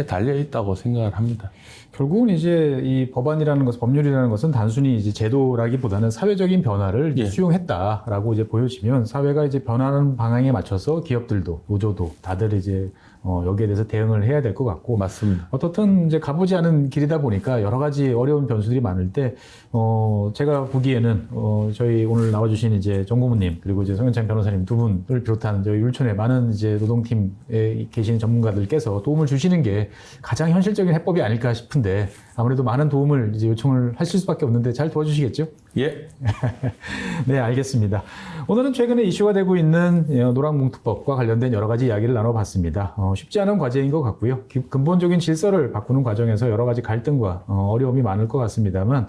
[SPEAKER 2] 달려 있다고 생각을 합니다.
[SPEAKER 1] 결국은 이제 이 법안이라는 것은 법률이라는 것은 단순히 이제 제도라기보다는 사회적인 변화를 이제 수용했다라고 이제 보여지면 사회가 이제 변하는 방향에 맞춰서 기업들도 노조도 다들 이제 여기에 대해서 대응을 해야 될 것 같고
[SPEAKER 2] 맞습니다.
[SPEAKER 1] 어떻든 이제 가보지 않은 길이다 보니까 여러 가지 어려운 변수들이 많을 때 제가 보기에는 저희 오늘 나와주신 이제 정 고문님 그리고 이제 성현창 변호사님 두 분을 비롯한 저희 율촌의 많은 이제 노동팀에 계신 전문가들께서 도움을 주시는 게 가장 현실적인 해법이 아닐까 싶은데 아무래도 많은 도움을 이제 요청을 하실 수밖에 없는데 잘 도와주시겠죠?
[SPEAKER 2] 예.
[SPEAKER 1] 네, 알겠습니다. 오늘은 최근에 이슈가 되고 있는 노란봉투법과 관련된 여러 가지 이야기를 나눠봤습니다. 쉽지 않은 과제인 것 같고요. 근본적인 질서를 바꾸는 과정에서 여러 가지 갈등과 어려움이 많을 것 같습니다만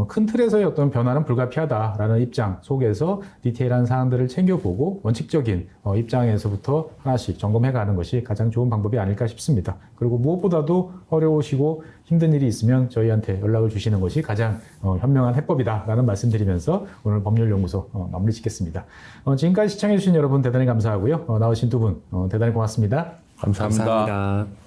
[SPEAKER 1] 큰 틀에서의 어떤 변화는 불가피하다라는 입장 속에서 디테일한 사항들을 챙겨보고 원칙적인 입장에서부터 하나씩 점검해가는 것이 가장 좋은 방법이 아닐까 싶습니다. 그리고 무엇보다도 어려우시고 힘든 일이 있으면 저희한테 연락을 주시는 것이 가장 현명한 해법이다라는 말씀드리면서 오늘 법률연구소 마무리 짓겠습니다. 지금까지 시청해주신 여러분 대단히 감사하고요. 나오신 두 분 대단히 고맙습니다.
[SPEAKER 2] 감사합니다.
[SPEAKER 3] 감사합니다.